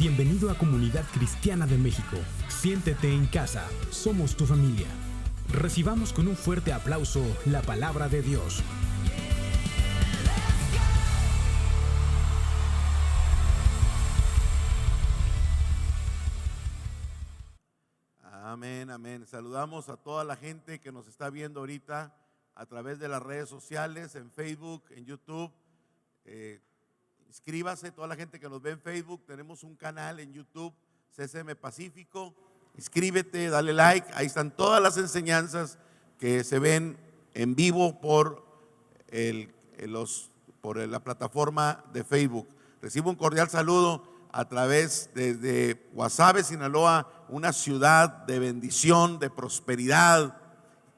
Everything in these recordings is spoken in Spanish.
Bienvenido a Comunidad Cristiana de México. Siéntete en casa, somos tu familia. Recibamos con un fuerte aplauso la palabra de Dios. Amén, amén. Saludamos a toda la gente que nos está viendo ahorita a través de las redes sociales, en Facebook, en YouTube. Inscríbase, toda la gente que nos ve en Facebook. Tenemos un canal en YouTube, CCM Pacífico. Inscríbete, dale like. Ahí están todas las enseñanzas que se ven en vivo por la plataforma de Facebook. Recibo un cordial saludo a través de Guasave, Sinaloa, una ciudad de bendición, de prosperidad.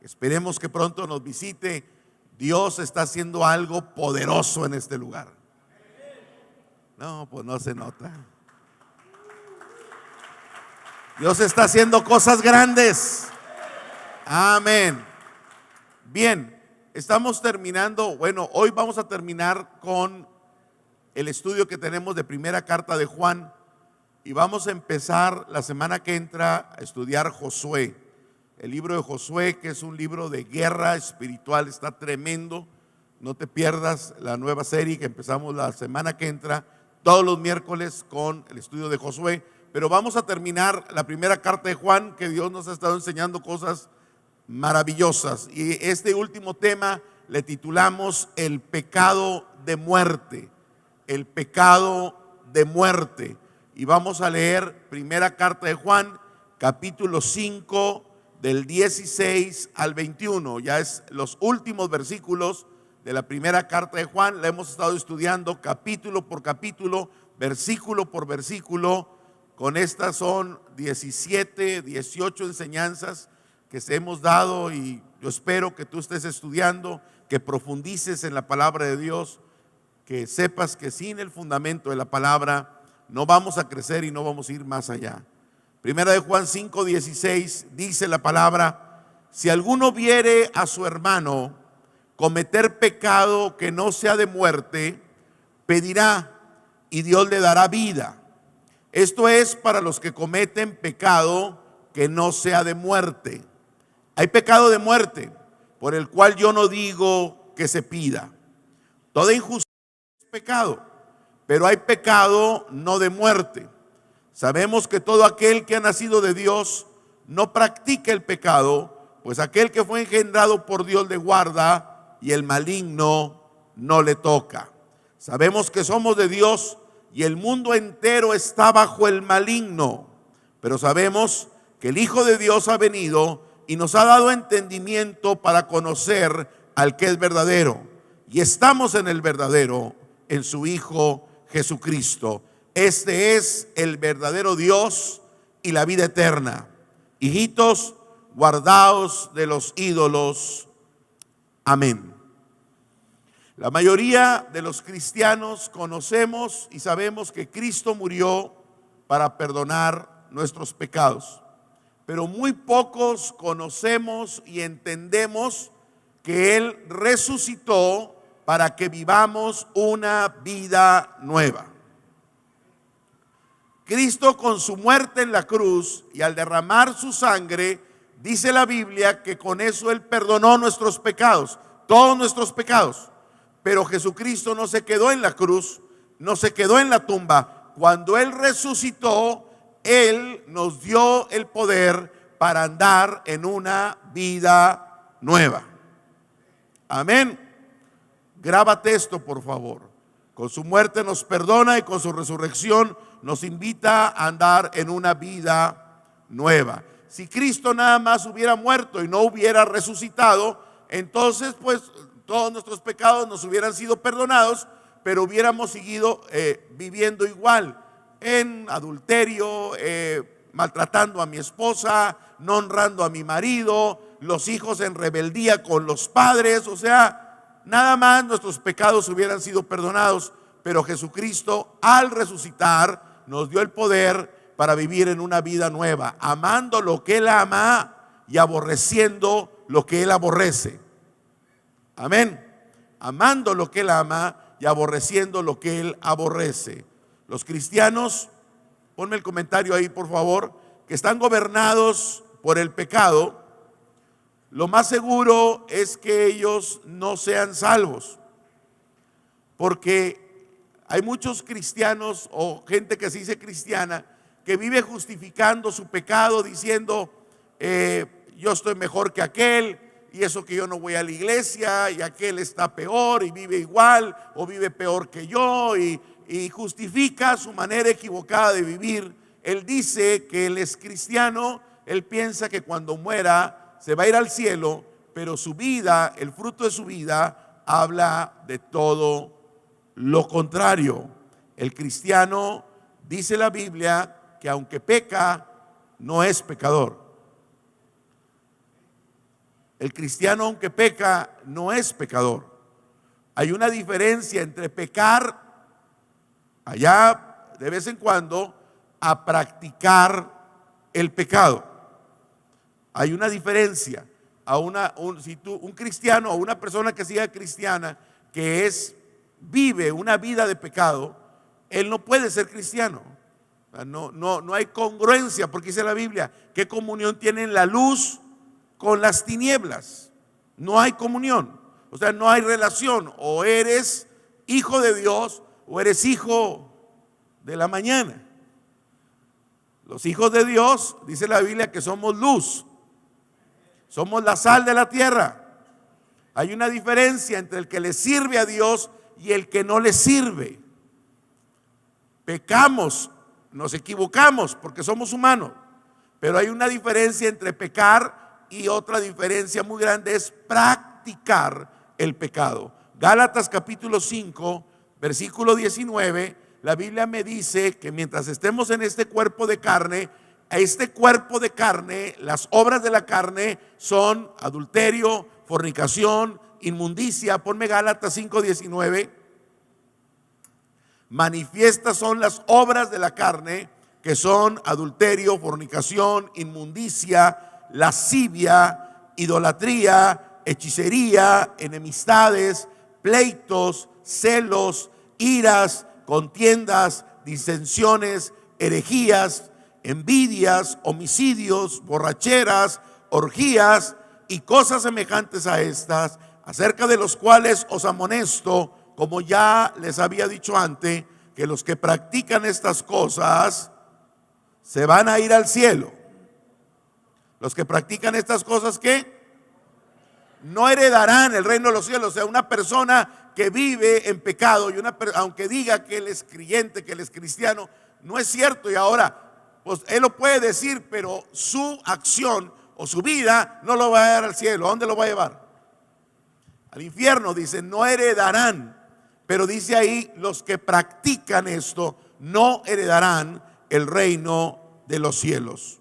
Esperemos que pronto nos visite. Dios está haciendo algo poderoso en este lugar. No, pues no se nota. Dios está haciendo cosas grandes. Amén. Bien, estamos terminando. Bueno, hoy vamos a terminar con el estudio que tenemos de primera carta de Juan. Y vamos a empezar la semana que entra a estudiar Josué. El libro de Josué, que es un libro de guerra espiritual, está tremendo. No te pierdas la nueva serie que empezamos la semana que entra, todos los miércoles con el estudio de Josué. Pero vamos a terminar la primera carta de Juan, que Dios nos ha estado enseñando cosas maravillosas. Y este último tema le titulamos el pecado de muerte. El pecado de muerte. Y vamos a leer primera carta de Juan, capítulo 5, del 16 al 21. Ya es los últimos versículos de la primera carta de Juan. La hemos estado estudiando capítulo por capítulo, versículo por versículo. Con estas son 17, 18 enseñanzas que se hemos dado, y yo espero que tú estés estudiando, que profundices en la palabra de Dios, que sepas que sin el fundamento de la palabra no vamos a crecer y no vamos a ir más allá. Primera de Juan 5:16 dice la palabra: si alguno viere a su hermano cometer pecado que no sea de muerte, pedirá y Dios le dará vida. Esto es para los que cometen pecado que no sea de muerte. Hay pecado de muerte, por el cual yo no digo que se pida. Toda injusticia es pecado, pero hay pecado no de muerte. Sabemos que todo aquel que ha nacido de Dios no practica el pecado, pues aquel que fue engendrado por Dios le guarda, y el maligno no le toca. Sabemos que somos de Dios y el mundo entero está bajo el maligno, pero sabemos que el Hijo de Dios ha venido y nos ha dado entendimiento para conocer al que es verdadero, y estamos en el verdadero, en su Hijo Jesucristo. Este es el verdadero Dios y la vida eterna. Hijitos, guardaos de los ídolos. Amén. La mayoría de los cristianos conocemos y sabemos que Cristo murió para perdonar nuestros pecados, pero muy pocos conocemos y entendemos que Él resucitó para que vivamos una vida nueva. Cristo, con su muerte en la cruz y al derramar su sangre, dice la Biblia que con eso Él perdonó nuestros pecados, todos nuestros pecados. Pero Jesucristo no se quedó en la cruz, no se quedó en la tumba. Cuando Él resucitó, Él nos dio el poder para andar en una vida nueva. Amén. Grábate esto, por favor. Con su muerte nos perdona y con su resurrección nos invita a andar en una vida nueva. Si Cristo nada más hubiera muerto y no hubiera resucitado, entonces pues todos nuestros pecados nos hubieran sido perdonados, pero hubiéramos seguido viviendo igual, en adulterio, maltratando a mi esposa, no honrando a mi marido, los hijos en rebeldía con los padres. O sea, nada más nuestros pecados hubieran sido perdonados, pero Jesucristo, al resucitar, nos dio el poder para vivir en una vida nueva, amando lo que Él ama y aborreciendo lo que Él aborrece. Amén. Amando lo que Él ama y aborreciendo lo que Él aborrece. Los cristianos ponme el comentario ahí por favor, que están gobernados por el pecado, lo más seguro es que ellos no sean salvos, porque hay muchos cristianos o gente que se dice cristiana que vive justificando su pecado diciendo yo estoy mejor que aquel, y eso que yo no voy a la iglesia, y aquel está peor y vive igual o vive peor que yo, y justifica su manera equivocada de vivir. Él dice que él es cristiano, él piensa que cuando muera se va a ir al cielo, pero su vida, el fruto de su vida, habla de todo lo contrario. El cristiano, dice la Biblia, que aunque peca, no es pecador. El cristiano, aunque peca, no es pecador. Hay una diferencia entre pecar allá de vez en cuando a practicar el pecado. Hay una diferencia. Un cristiano o una persona que sea cristiana que vive una vida de pecado, él no puede ser cristiano. No hay congruencia, porque dice la Biblia, ¿qué comunión tienen la luz con las tinieblas? No hay comunión, o sea, no hay relación. O eres hijo de Dios o eres hijo de la mañana. Los hijos de Dios, dice la Biblia, que somos luz, somos la sal de la tierra. Hay una diferencia entre el que le sirve a Dios y el que no le sirve. Pecamos, nos equivocamos porque somos humanos, pero hay una diferencia entre pecar y otra diferencia muy grande es practicar el pecado. Gálatas capítulo 5, versículo 19, la Biblia me dice que mientras estemos en este cuerpo de carne, las obras de la carne son adulterio, fornicación, inmundicia. Ponme Gálatas 5:19. Manifiestas son las obras de la carne, que son adulterio, fornicación, inmundicia, lascivia, idolatría, hechicería, enemistades, pleitos, celos, iras, contiendas, disensiones, herejías, envidias, homicidios, borracheras, orgías y cosas semejantes a estas, acerca de los cuales os amonesto, como ya les había dicho antes, que los que practican estas cosas se van a ir al cielo. Los que practican estas cosas, ¿qué? No heredarán el reino de los cielos. O sea, una persona que vive en pecado, aunque diga que él es creyente, que él es cristiano, no es cierto. Y ahora, pues él lo puede decir, pero su acción o su vida no lo va a llevar al cielo. ¿A dónde lo va a llevar? Al infierno. Dice, no heredarán. Pero dice ahí, los que practican esto no heredarán el reino de los cielos.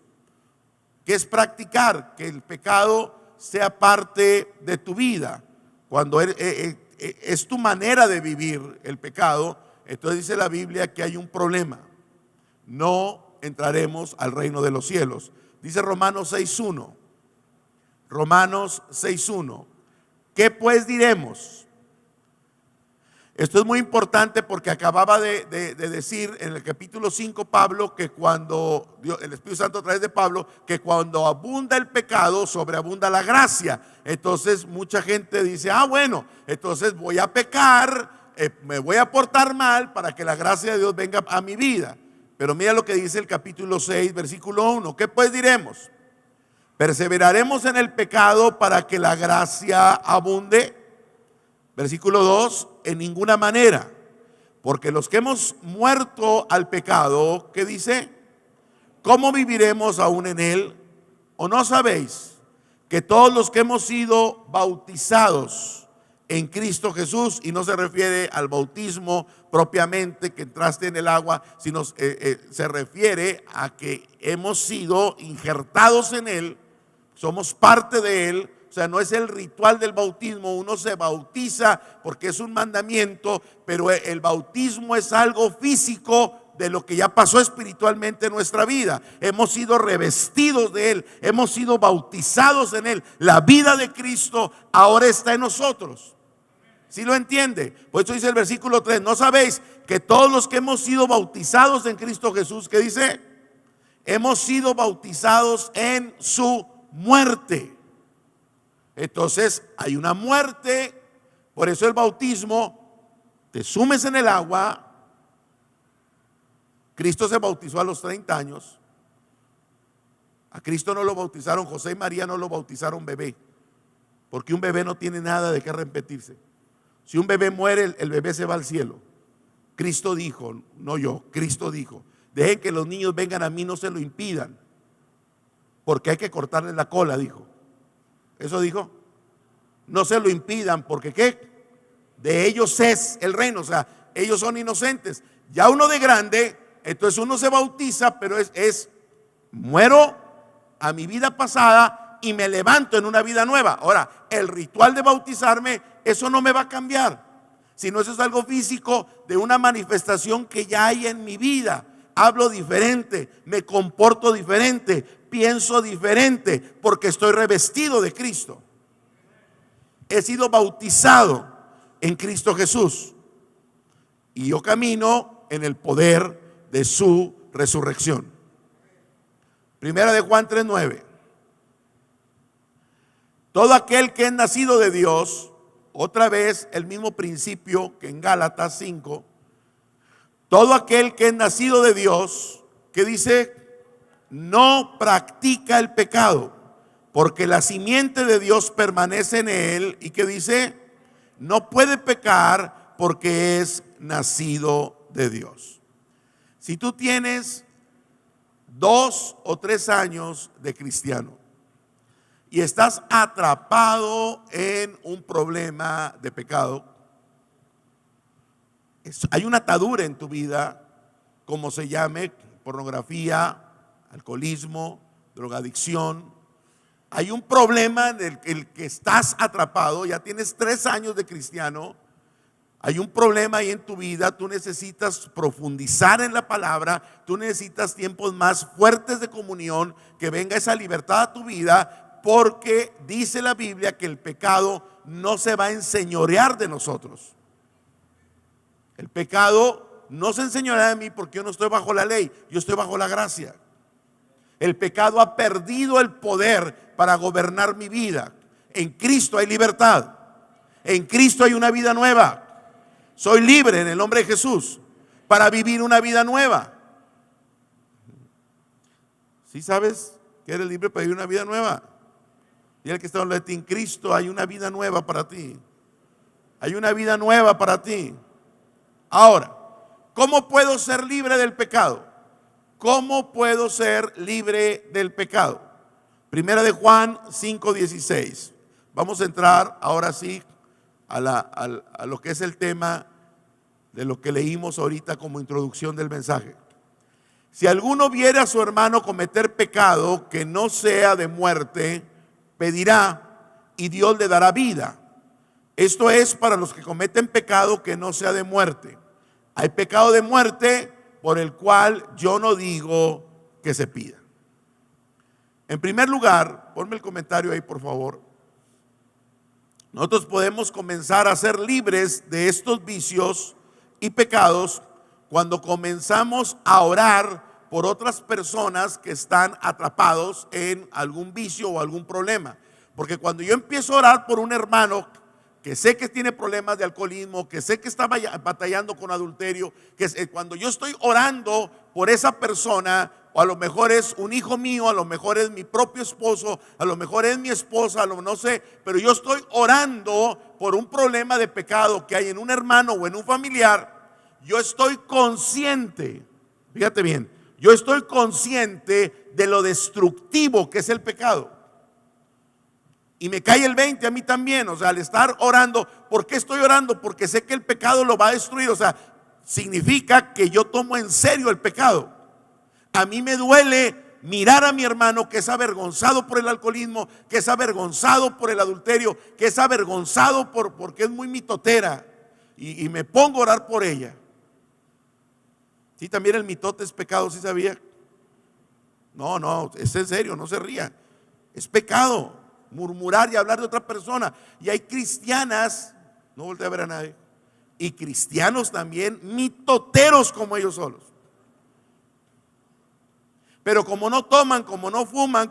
¿Qué es practicar? Que el pecado sea parte de tu vida. Cuando es tu manera de vivir el pecado, entonces dice la Biblia que hay un problema. No entraremos al reino de los cielos. Dice Romanos 6:1. Romanos 6:1. ¿Qué pues diremos? Esto es muy importante porque acababa de decir en el capítulo 5 Pablo que cuando el Espíritu Santo a través de Pablo, que cuando abunda el pecado sobreabunda la gracia. Entonces mucha gente dice, bueno, entonces voy a pecar, me voy a portar mal para que la gracia de Dios venga a mi vida. Pero mira lo que dice el capítulo 6 versículo 1. ¿Qué pues diremos? ¿Perseveraremos en el pecado para que la gracia abunde? Versículo 2, en ninguna manera, porque los que hemos muerto al pecado, ¿qué dice? ¿Cómo viviremos aún en él? ¿O no sabéis que todos los que hemos sido bautizados en Cristo Jesús, y no se refiere al bautismo propiamente que entraste en el agua, sino se refiere a que hemos sido injertados en él, somos parte de él? O sea, no es el ritual del bautismo, uno se bautiza porque es un mandamiento, pero el bautismo es algo físico de lo que ya pasó espiritualmente en nuestra vida. Hemos sido revestidos de él, hemos sido bautizados en él. La vida de Cristo ahora está en nosotros. ¿Sí lo entiende? Por eso dice el versículo 3, ¿no sabéis que todos los que hemos sido bautizados en Cristo Jesús, ¿qué dice? Hemos sido bautizados en su muerte. Entonces hay una muerte. Por eso el bautismo, te sumes en el agua. Cristo se bautizó a los 30 años. A Cristo no lo bautizaron, José y María no lo bautizaron bebé, porque un bebé no tiene nada de qué arrepentirse. Si un bebé muere, el bebé se va al cielo. Cristo dijo, no yo, Cristo dijo, dejen que los niños vengan a mí, no se lo impidan, porque hay que cortarles la cola, dijo. Eso dijo. No se lo impidan, porque ¿qué? De ellos es el reino, o sea, ellos son inocentes. Ya uno de grande, entonces uno se bautiza, pero muero a mi vida pasada y me levanto en una vida nueva. Ahora, el ritual de bautizarme, eso no me va a cambiar, sino eso es algo físico de una manifestación que ya hay en mi vida. Hablo diferente, me comporto diferente, pienso diferente, porque estoy revestido de Cristo. He sido bautizado en Cristo Jesús y yo camino en el poder de su resurrección. Primera de Juan 3:9. Todo aquel que es nacido de Dios, otra vez el mismo principio que en Gálatas 5. Todo aquel que es nacido de Dios, que dice, no practica el pecado, porque la simiente de Dios permanece en él. Y que dice, no puede pecar porque es nacido de Dios. Si tú tienes 2 o 3 años de cristiano y estás atrapado en un problema de pecado, hay una atadura en tu vida, como se llame, pornografía, alcoholismo, drogadicción. Hay un problema en el que estás atrapado, ya tienes 3 años de cristiano. Hay un problema ahí en tu vida, tú necesitas profundizar en la palabra, tú necesitas tiempos más fuertes de comunión, que venga esa libertad a tu vida, porque dice la Biblia que el pecado no se va a enseñorear de nosotros. El pecado no se enseñorea de mí porque yo no estoy bajo la ley, yo estoy bajo la gracia. El pecado ha perdido el poder para gobernar mi vida. En Cristo hay libertad, en Cristo hay una vida nueva. Soy libre en el nombre de Jesús para vivir una vida nueva. ¿Sí sabes que eres libre para vivir una vida nueva? Y el que está hablando de ti, en Cristo hay una vida nueva para ti. Hay una vida nueva para ti. Ahora, ¿cómo puedo ser libre del pecado? ¿Cómo puedo ser libre del pecado? Primera de Juan 5:16. Vamos a entrar ahora sí a lo que es el tema de lo que leímos ahorita como introducción del mensaje. Si alguno viere a su hermano cometer pecado que no sea de muerte, pedirá y Dios le dará vida. Esto es para los que cometen pecado que no sea de muerte. Hay pecado de muerte por el cual yo no digo que se pida. En primer lugar, ponme el comentario ahí por favor. Nosotros podemos comenzar a ser libres de estos vicios y pecados cuando comenzamos a orar por otras personas que están atrapados en algún vicio o algún problema. Porque cuando yo empiezo a orar por un hermano que sé que tiene problemas de alcoholismo, que sé que está batallando con adulterio, cuando yo estoy orando por esa persona, o a lo mejor es un hijo mío, a lo mejor es mi propio esposo, a lo mejor es mi esposa, no sé, pero yo estoy orando por un problema de pecado que hay en un hermano o en un familiar. Yo estoy consciente, fíjate bien, yo estoy consciente de lo destructivo que es el pecado. Y me cae el 20 a mí también, o sea, al estar orando. ¿Por qué estoy orando? Porque sé que el pecado lo va a destruir, o sea, significa que yo tomo en serio el pecado. A mí me duele mirar a mi hermano que es avergonzado por el alcoholismo, que es avergonzado por el adulterio, que es avergonzado porque es muy mitotera, y me pongo a orar por ella. Sí, también el mitote es pecado, ¿sí sabía? No, es en serio, no se ría. Es pecado murmurar y hablar de otra persona. Y hay cristianas, no volteé a ver a nadie, y cristianos también mitoteros como ellos solos. Pero como no toman, como no fuman,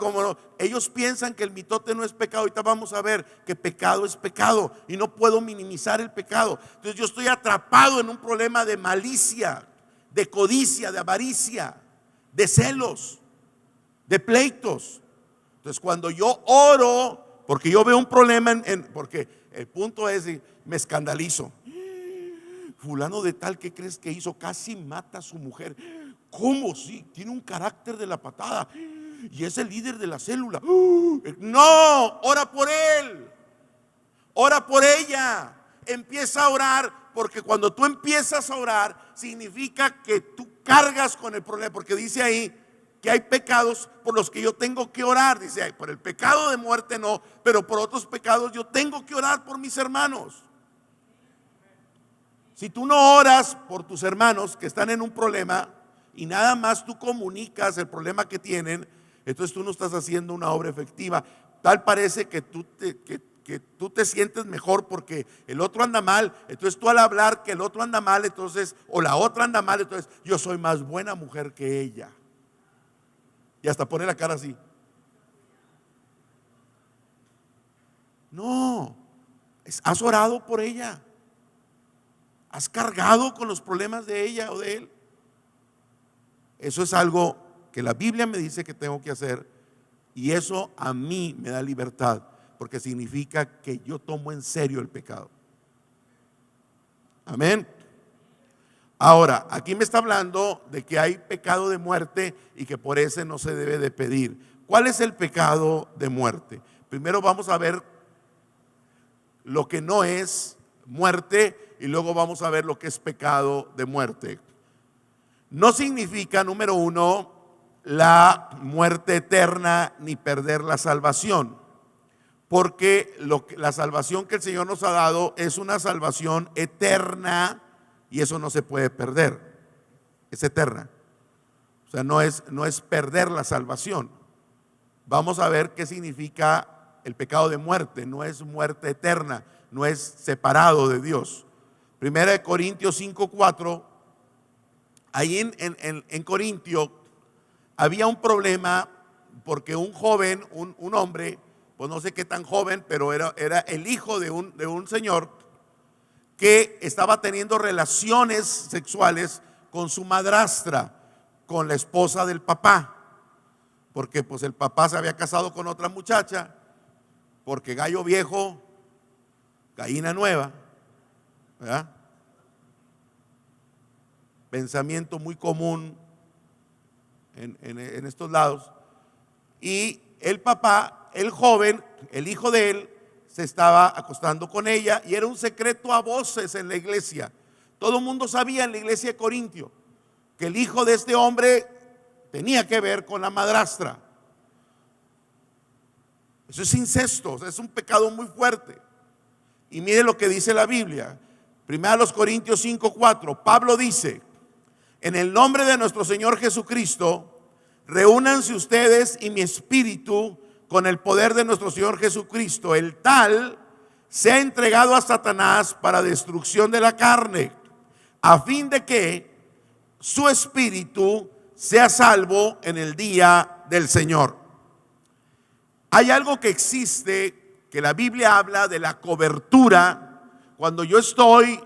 ellos piensan que el mitote no es pecado. Ahorita vamos a ver que pecado es pecado y no puedo minimizar el pecado. Entonces yo estoy atrapado en un problema de malicia, de codicia, de avaricia, de celos, de pleitos. Entonces cuando yo oro, porque yo veo un problema porque el punto es, me escandalizo. Fulano de tal, ¿qué crees que hizo? Casi mata a su mujer. ¿Cómo? Sí, tiene un carácter de la patada y es el líder de la célula. No, ora por él, ora por ella, empieza a orar, porque cuando tú empiezas a orar significa que tú cargas con el problema, porque dice ahí que hay pecados por los que yo tengo que orar. Dice ahí, por el pecado de muerte no, pero por otros pecados yo tengo que orar por mis hermanos. Si tú no oras por tus hermanos que están en un problema y nada más tú comunicas el problema que tienen, entonces tú no estás haciendo una obra efectiva. Tal parece que tú te sientes mejor porque el otro anda mal. Entonces tú al hablar que el otro anda mal, entonces, o la otra anda mal, entonces yo soy más buena mujer que ella. Y hasta pone la cara así. No, has orado por ella. ¿Has cargado con los problemas de ella o de él? Eso es algo que la Biblia me dice que tengo que hacer, y eso a mí me da libertad, porque significa que yo tomo en serio el pecado. Amén. Ahora, aquí me está hablando de que hay pecado de muerte y que por ese no se debe de pedir. ¿Cuál es el pecado de muerte? Primero vamos a ver lo que no es muerte y luego vamos a ver lo que es pecado de muerte. No significa, número uno, la muerte eterna ni perder la salvación, porque la salvación que el Señor nos ha dado es una salvación eterna y eso no se puede perder, es eterna. O sea, no es perder la salvación. Vamos a ver qué significa el pecado de muerte. No es muerte eterna, no es separado de Dios. Primera de Corintios 5:4. Ahí en Corintio había un problema porque un joven, un hombre, pues no sé qué tan joven, pero era el hijo de un señor que estaba teniendo relaciones sexuales con su madrastra, con la esposa del papá, porque pues el papá se había casado con otra muchacha, porque gallo viejo, gallina nueva, ¿verdad? Pensamiento muy común en estos lados. Y el papá, el joven, el hijo de él, se estaba acostando con ella y era un secreto a voces en la iglesia. Todo el mundo sabía en la iglesia de Corintio que el hijo de este hombre tenía que ver con la madrastra. Eso es incesto, es un pecado muy fuerte. Y mire lo que dice la Biblia. Primera los Corintios 5:4. Pablo dice: en el nombre de nuestro Señor Jesucristo, reúnanse ustedes y mi espíritu con el poder de nuestro Señor Jesucristo. El tal se ha entregado a Satanás para destrucción de la carne, a fin de que su espíritu sea salvo en el día del Señor. Hay algo que existe, que la Biblia habla de la cobertura. Cuando yo estoy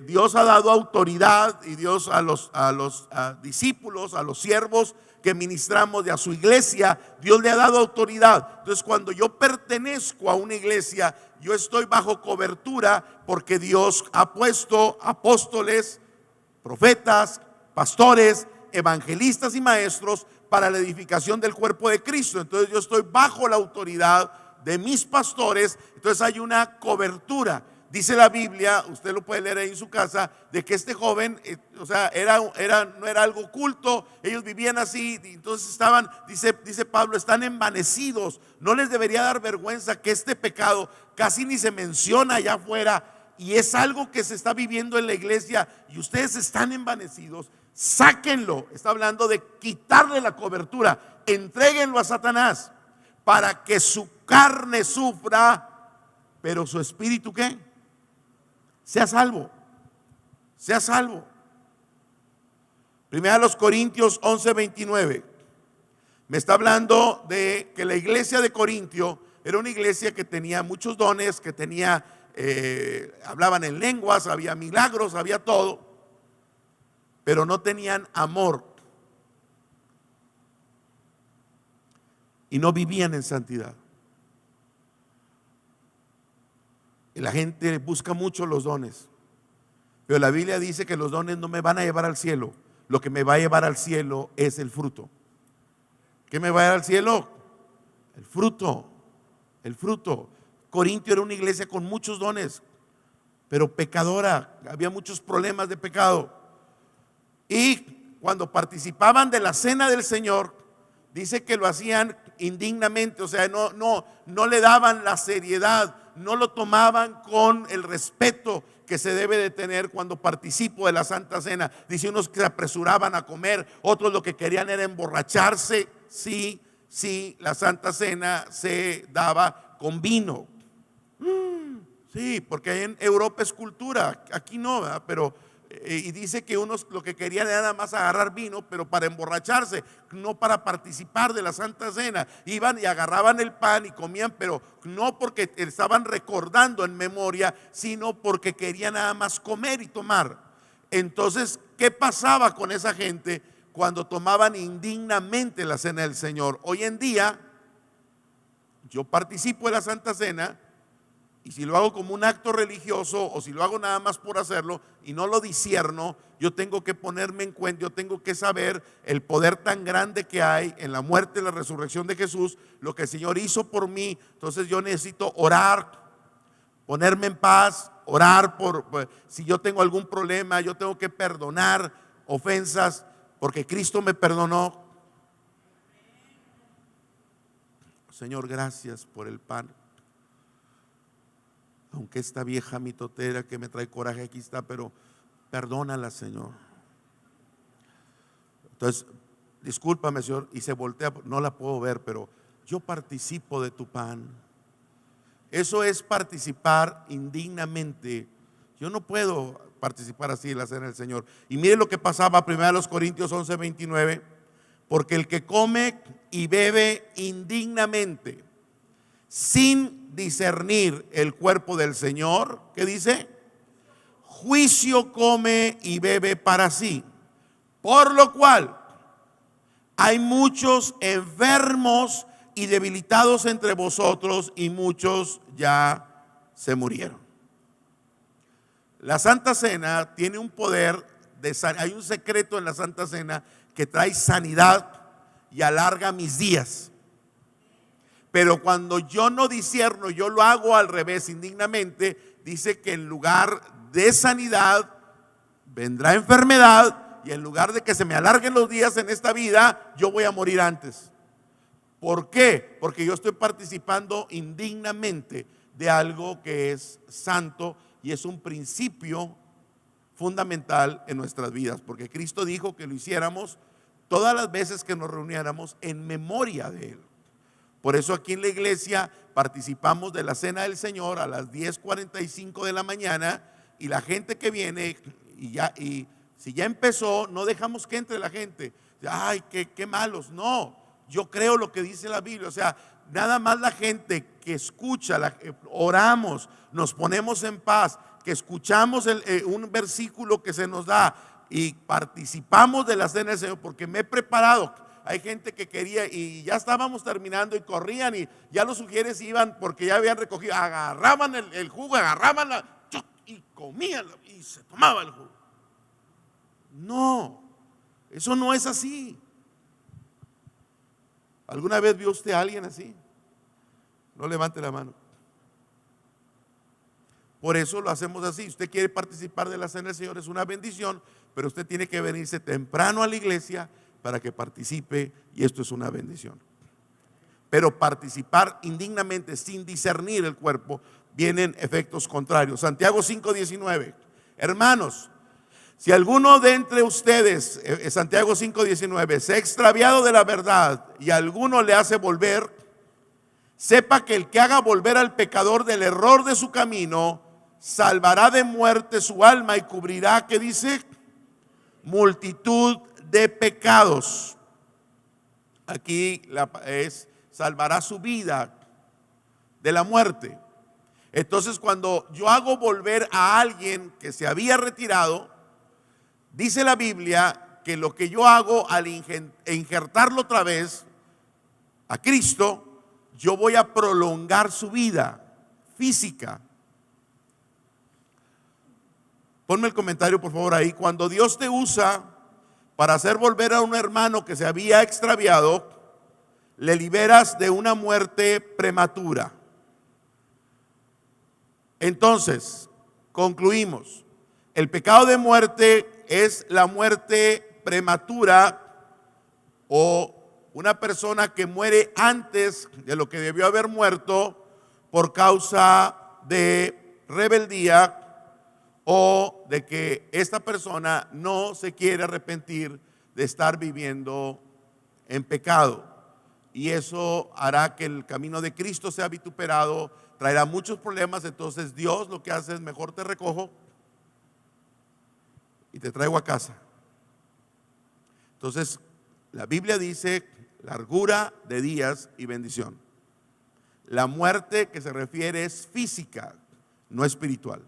Dios ha dado autoridad, y Dios a los discípulos, a los siervos que ministramos de a su iglesia, Dios le ha dado autoridad. Entonces cuando yo pertenezco a una iglesia, yo estoy bajo cobertura porque Dios ha puesto apóstoles, profetas, pastores, evangelistas y maestros para la edificación del cuerpo de Cristo. Entonces yo estoy bajo la autoridad de mis pastores, entonces hay una cobertura. Dice la Biblia, usted lo puede leer ahí en su casa, de que este joven, no era algo oculto, ellos vivían así, entonces estaban, dice Pablo, están envanecidos. No les debería dar vergüenza que este pecado casi ni se menciona allá afuera, y es algo que se está viviendo en la iglesia, y ustedes están envanecidos. Sáquenlo. Está hablando de quitarle la cobertura, entréguenlo a Satanás para que su carne sufra, pero su espíritu ¿qué? sea salvo, sea salvo. Primera a los Corintios 11:29. Me está hablando de que la iglesia de Corintio era una iglesia que tenía muchos dones, que tenía, hablaban en lenguas, había milagros, había todo, pero no tenían amor y no vivían en santidad. Y la gente busca mucho los dones, pero la Biblia dice que los dones no me van a llevar al cielo. Lo que me va a llevar al cielo es el fruto. ¿Qué me va a llevar al cielo? El fruto, el fruto. Corintio era una iglesia con muchos dones, pero pecadora, había muchos problemas de pecado. Y cuando participaban de la cena del Señor, dice que lo hacían indignamente, o sea, no le daban la seriedad, no lo tomaban con el respeto que se debe de tener cuando participo de la Santa Cena. Dice, unos que se apresuraban a comer, otros lo que querían era emborracharse. Sí, la Santa Cena se daba con vino. Sí, porque en Europa es cultura, aquí no, ¿verdad? Pero y dice que unos lo que querían era nada más agarrar vino, pero para emborracharse, no para participar de la Santa Cena. Iban y agarraban el pan y comían, pero no porque estaban recordando en memoria, sino porque querían nada más comer y tomar. Entonces, ¿qué pasaba con esa gente cuando tomaban indignamente la cena del Señor? Hoy en día, yo participo de la Santa Cena, y si lo hago como un acto religioso o si lo hago nada más por hacerlo y no lo discierno, yo tengo que ponerme en cuenta, yo tengo que saber el poder tan grande que hay en la muerte y la resurrección de Jesús, lo que el Señor hizo por mí. Entonces yo necesito orar, ponerme en paz, orar por si yo tengo algún problema, yo tengo que perdonar ofensas porque Cristo me perdonó. Señor, gracias por el pan. Aunque esta vieja mitotera que me trae coraje aquí está, pero perdónala, Señor. Entonces, discúlpame, Señor, y se voltea, no la puedo ver, pero yo participo de tu pan. Eso es participar indignamente. Yo no puedo participar así en la cena del Señor. Y mire lo que pasaba, 1 Corintios 11:29, porque el que come y bebe indignamente, sin discernir el cuerpo del Señor, ¿qué dice? Juicio come y bebe para sí, por lo cual hay muchos enfermos y debilitados entre vosotros y muchos ya se murieron. La Santa Cena tiene un poder hay un secreto en la Santa Cena que trae sanidad y alarga mis días. Pero cuando yo no discierno, yo lo hago al revés, indignamente, dice que en lugar de sanidad vendrá enfermedad, y en lugar de que se me alarguen los días en esta vida, yo voy a morir antes. ¿Por qué? Porque yo estoy participando indignamente de algo que es santo y es un principio fundamental en nuestras vidas, porque Cristo dijo que lo hiciéramos todas las veces que nos reuniéramos en memoria de Él. Por eso aquí en la iglesia participamos de la cena del Señor a las 10:45 de la mañana, y la gente que viene y si ya empezó, no dejamos que entre la gente. Ay, qué malos. No, yo creo lo que dice la Biblia. O sea, nada más la gente que escucha, oramos, nos ponemos en paz, que escuchamos un versículo que se nos da y participamos de la cena del Señor, porque me he preparado. Hay gente que quería y ya estábamos terminando y corrían, y ya los sugieres iban porque ya habían recogido, agarraban el jugo, agarraban y comían y se tomaba el jugo. No, eso no es así. ¿Alguna vez vio usted a alguien así? No levante la mano. Por eso lo hacemos así. Usted quiere participar de la cena del Señor, es una bendición, pero usted tiene que venirse temprano a la iglesia para que participe, y esto es una bendición. Pero participar indignamente sin discernir el cuerpo, vienen efectos contrarios. Santiago 5:19. Hermanos, si alguno de entre ustedes, Santiago 5:19, se ha extraviado de la verdad y alguno le hace volver, sepa que el que haga volver al pecador del error de su camino salvará de muerte su alma y cubrirá, ¿qué dice? Multitud de pecados. Aquí salvará su vida de la muerte. Entonces, cuando yo hago volver a alguien que se había retirado, dice la Biblia que lo que yo hago al injertarlo otra vez a Cristo, yo voy a prolongar su vida física. Ponme el comentario, por favor, ahí. Cuando Dios te usa para hacer volver a un hermano que se había extraviado, le liberas de una muerte prematura. Entonces, concluimos. El pecado de muerte es la muerte prematura o una persona que muere antes de lo que debió haber muerto por causa de rebeldía o de que esta persona no se quiere arrepentir de estar viviendo en pecado. Y eso hará que el camino de Cristo sea vituperado, traerá muchos problemas. Entonces Dios lo que hace es: mejor te recojo y te traigo a casa. Entonces la Biblia dice largura de días y bendición. La muerte que se refiere es física, no espiritual.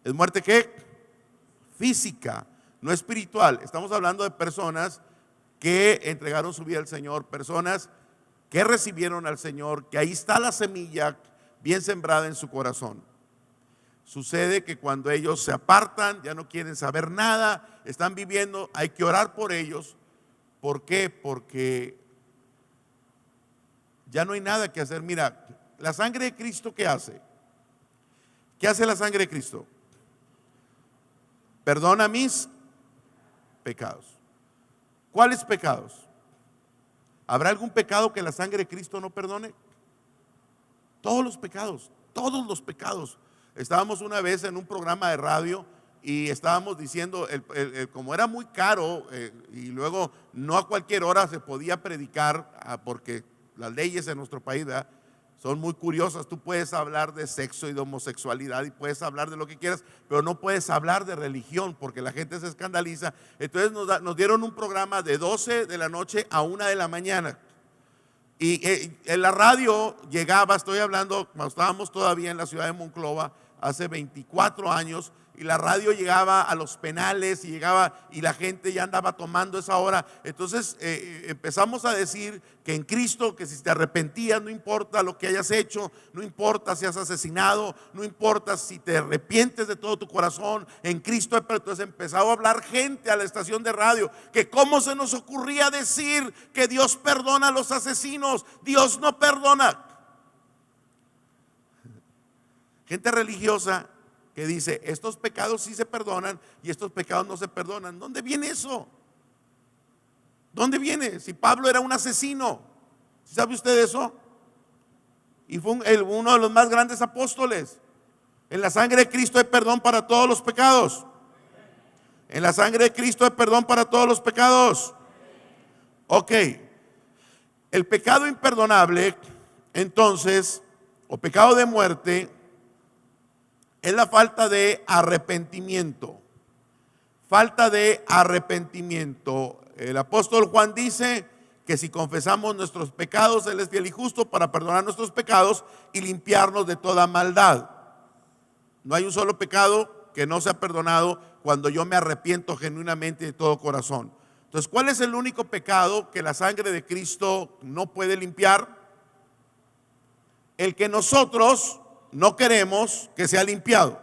¿Es muerte qué? Física, no espiritual. Estamos hablando de personas que entregaron su vida al Señor, personas que recibieron al Señor, que ahí está la semilla bien sembrada en su corazón. Sucede que cuando ellos se apartan, ya no quieren saber nada, están viviendo, hay que orar por ellos. ¿Por qué? Porque ya no hay nada que hacer. Mira, la sangre de Cristo, ¿qué hace? ¿Qué hace la sangre de Cristo? Perdona mis pecados. ¿Cuáles pecados? ¿Habrá algún pecado que la sangre de Cristo no perdone? Todos los pecados, todos los pecados. Estábamos una vez en un programa de radio y estábamos diciendo, como era muy caro y luego no a cualquier hora se podía predicar, porque las leyes en nuestro país, ¿verdad?, son muy curiosas. Tú puedes hablar de sexo y de homosexualidad y puedes hablar de lo que quieras, pero no puedes hablar de religión porque la gente se escandaliza. Entonces nos dieron un programa de 12 de la noche a 1 de la mañana. Y en la radio llegaba, estoy hablando cuando estábamos todavía en la ciudad de Monclova, hace 24 años, y la radio llegaba a los penales y la gente ya andaba tomando esa hora. Entonces empezamos a decir que en Cristo, que si te arrepentías, no importa lo que hayas hecho, no importa si has asesinado, no importa si te arrepientes de todo tu corazón, en Cristo. Entonces empezaba a hablar gente a la estación de radio que cómo se nos ocurría decir que Dios perdona a los asesinos. Dios no perdona. Gente religiosa que dice, estos pecados sí se perdonan y estos pecados no se perdonan. ¿Dónde viene eso? ¿Dónde viene? Si Pablo era un asesino, ¿sabe usted eso? Y fue uno de los más grandes apóstoles. En la sangre de Cristo hay perdón para todos los pecados. En la sangre de Cristo hay perdón para todos los pecados. Ok. El pecado imperdonable, entonces, o pecado de muerte, es la falta de arrepentimiento. Falta de arrepentimiento. El apóstol Juan dice que si confesamos nuestros pecados, Él es fiel y justo para perdonar nuestros pecados y limpiarnos de toda maldad. No hay un solo pecado que no sea perdonado cuando yo me arrepiento genuinamente de todo corazón. Entonces, ¿cuál es el único pecado que la sangre de Cristo no puede limpiar? El que nosotros no queremos que sea limpiado.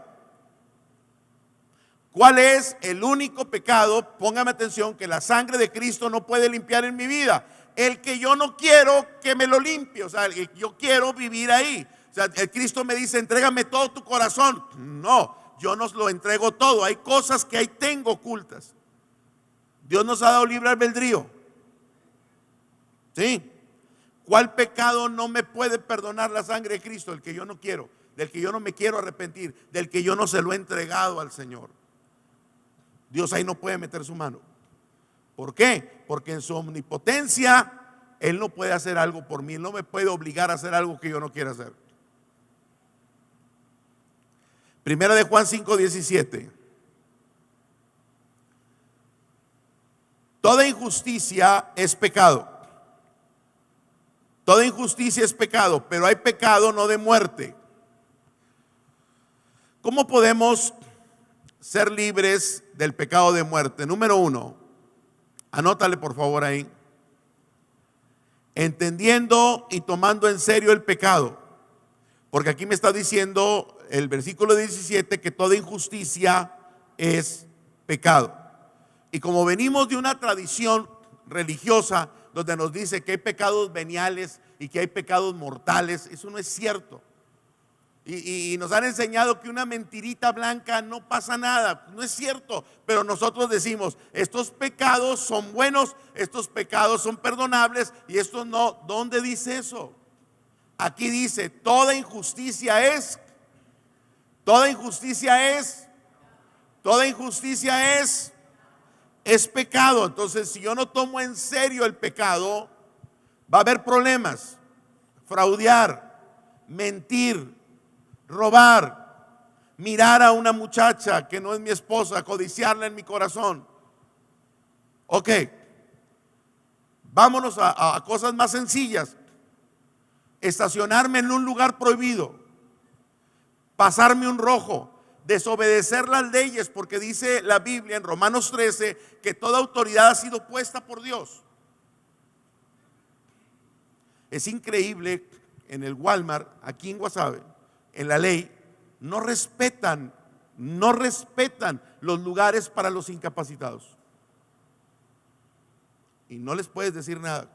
¿Cuál es el único pecado, póngame atención, que la sangre de Cristo no puede limpiar en mi vida? El que yo no quiero que me lo limpie, o sea, el que yo quiero vivir ahí. O sea, el Cristo me dice, entrégame todo tu corazón. No, yo no lo entrego todo. Hay cosas que ahí tengo ocultas. Dios nos ha dado libre albedrío. ¿Sí? ¿Cuál pecado no me puede perdonar la sangre de Cristo? El que yo no quiero, del que yo no me quiero arrepentir, del que yo no se lo he entregado al Señor. Dios ahí no puede meter su mano. ¿Por qué? Porque en su omnipotencia Él no puede hacer algo por mí. Él no me puede obligar a hacer algo que yo no quiera hacer. Primera de Juan 5:17. Toda injusticia es pecado. Toda injusticia es pecado, pero hay pecado no de muerte. ¿Cómo podemos ser libres del pecado de muerte? Número 1, anótale por favor ahí. Entendiendo y tomando en serio el pecado. Porque aquí me está diciendo el versículo 17 que toda injusticia es pecado. Y como venimos de una tradición religiosa donde nos dice que hay pecados veniales y que hay pecados mortales, eso no es cierto. Y nos han enseñado que una mentirita blanca no pasa nada, no es cierto. Pero nosotros decimos, estos pecados son buenos, estos pecados son perdonables y estos no. ¿Dónde dice eso? Aquí dice, toda injusticia es pecado. Entonces, si yo no tomo en serio el pecado, va a haber problemas. Fraudear, mentir, robar, mirar a una muchacha que no es mi esposa, codiciarla en mi corazón. Ok, vámonos a cosas más sencillas. Estacionarme en un lugar prohibido, pasarme un rojo, desobedecer las leyes, porque dice la Biblia en Romanos 13 que toda autoridad ha sido puesta por Dios. Es increíble, en el Walmart, aquí en Guasave, en la ley, no respetan los lugares para los incapacitados. Y no les puedes decir nada.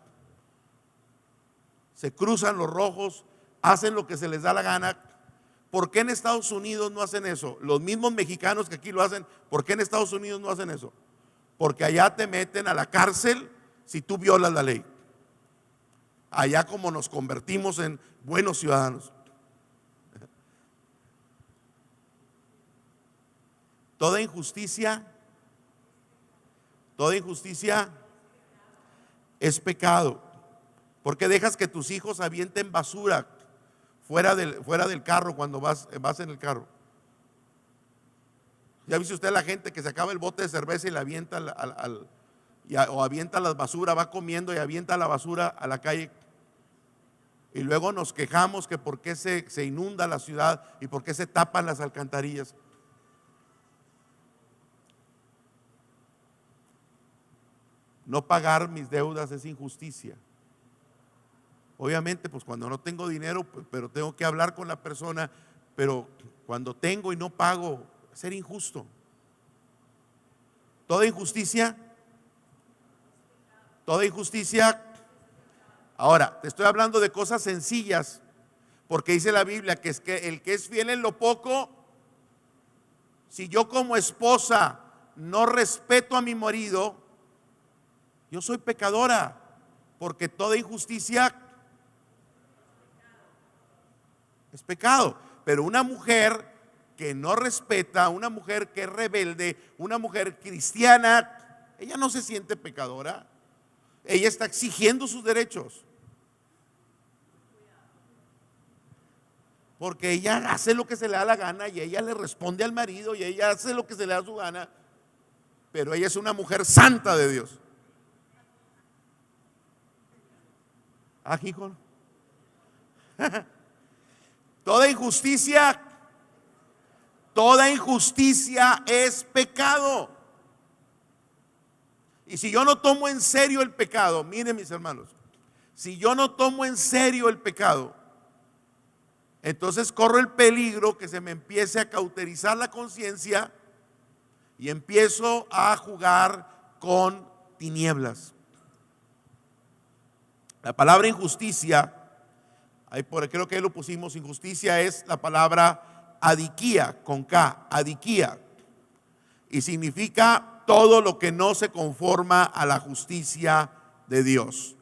Se cruzan los rojos, hacen lo que se les da la gana. ¿Por qué en Estados Unidos no hacen eso? Los mismos mexicanos que aquí lo hacen, ¿por qué en Estados Unidos no hacen eso? Porque allá te meten a la cárcel si tú violas la ley. Allá como nos convertimos en buenos ciudadanos. Toda injusticia es pecado. ¿Por qué dejas que tus hijos avienten basura fuera del carro cuando vas en el carro? ¿Ya viste usted la gente que se acaba el bote de cerveza y la avienta o avienta la basura, va comiendo y avienta la basura a la calle? Y luego nos quejamos que por qué se inunda la ciudad y por qué se tapan las alcantarillas. No pagar mis deudas es injusticia. Obviamente, pues cuando no tengo dinero, pero tengo que hablar con la persona, pero cuando tengo y no pago, ser injusto. Toda injusticia. Ahora, te estoy hablando de cosas sencillas, porque dice la Biblia que es que el que es fiel en lo poco, si yo como esposa no respeto a mi marido, yo soy pecadora, porque toda injusticia es pecado. Pero una mujer que no respeta, una mujer que es rebelde, una mujer cristiana, ella no se siente pecadora. Ella está exigiendo sus derechos. Porque ella hace lo que se le da la gana y ella le responde al marido y ella hace lo que se le da su gana. Pero ella es una mujer santa de Dios. Ah, hijo. Toda injusticia es pecado. Y si yo no tomo en serio el pecado, miren mis hermanos, si yo no tomo en serio el pecado, entonces corro el peligro que se me empiece a cauterizar la conciencia y empiezo a jugar con tinieblas. La palabra injusticia, creo que ahí lo pusimos, injusticia es la palabra adiquía, con K, adiquía, y significa todo lo que no se conforma a la justicia de Dios.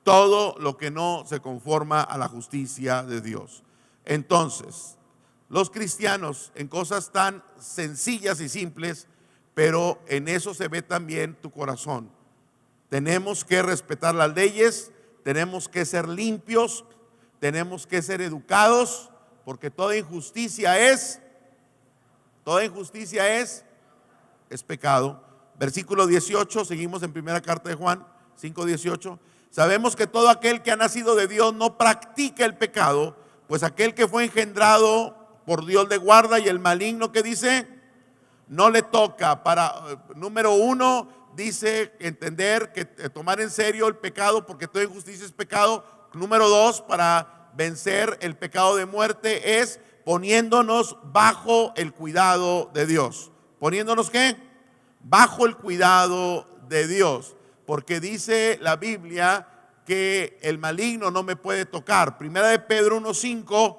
Todo lo que no se conforma a la justicia de Dios. Entonces, los cristianos en cosas tan sencillas y simples, pero en eso se ve también tu corazón. Tenemos que respetar las leyes, tenemos que ser limpios, tenemos que ser educados, porque toda injusticia es Toda injusticia es pecado. Versículo 18, seguimos en primera carta de Juan 5:18. Sabemos que todo aquel que ha nacido de Dios no practica el pecado, pues aquel que fue engendrado por Dios le guarda, y el maligno, que dice, no le toca. Número uno, dice entender que tomar en serio el pecado, porque toda injusticia es pecado. Número dos, para vencer el pecado de muerte es poniéndonos bajo el cuidado de Dios. ¿Poniéndonos qué? Bajo el cuidado de Dios. Porque dice la Biblia que el maligno no me puede tocar. Primera de Pedro 1:5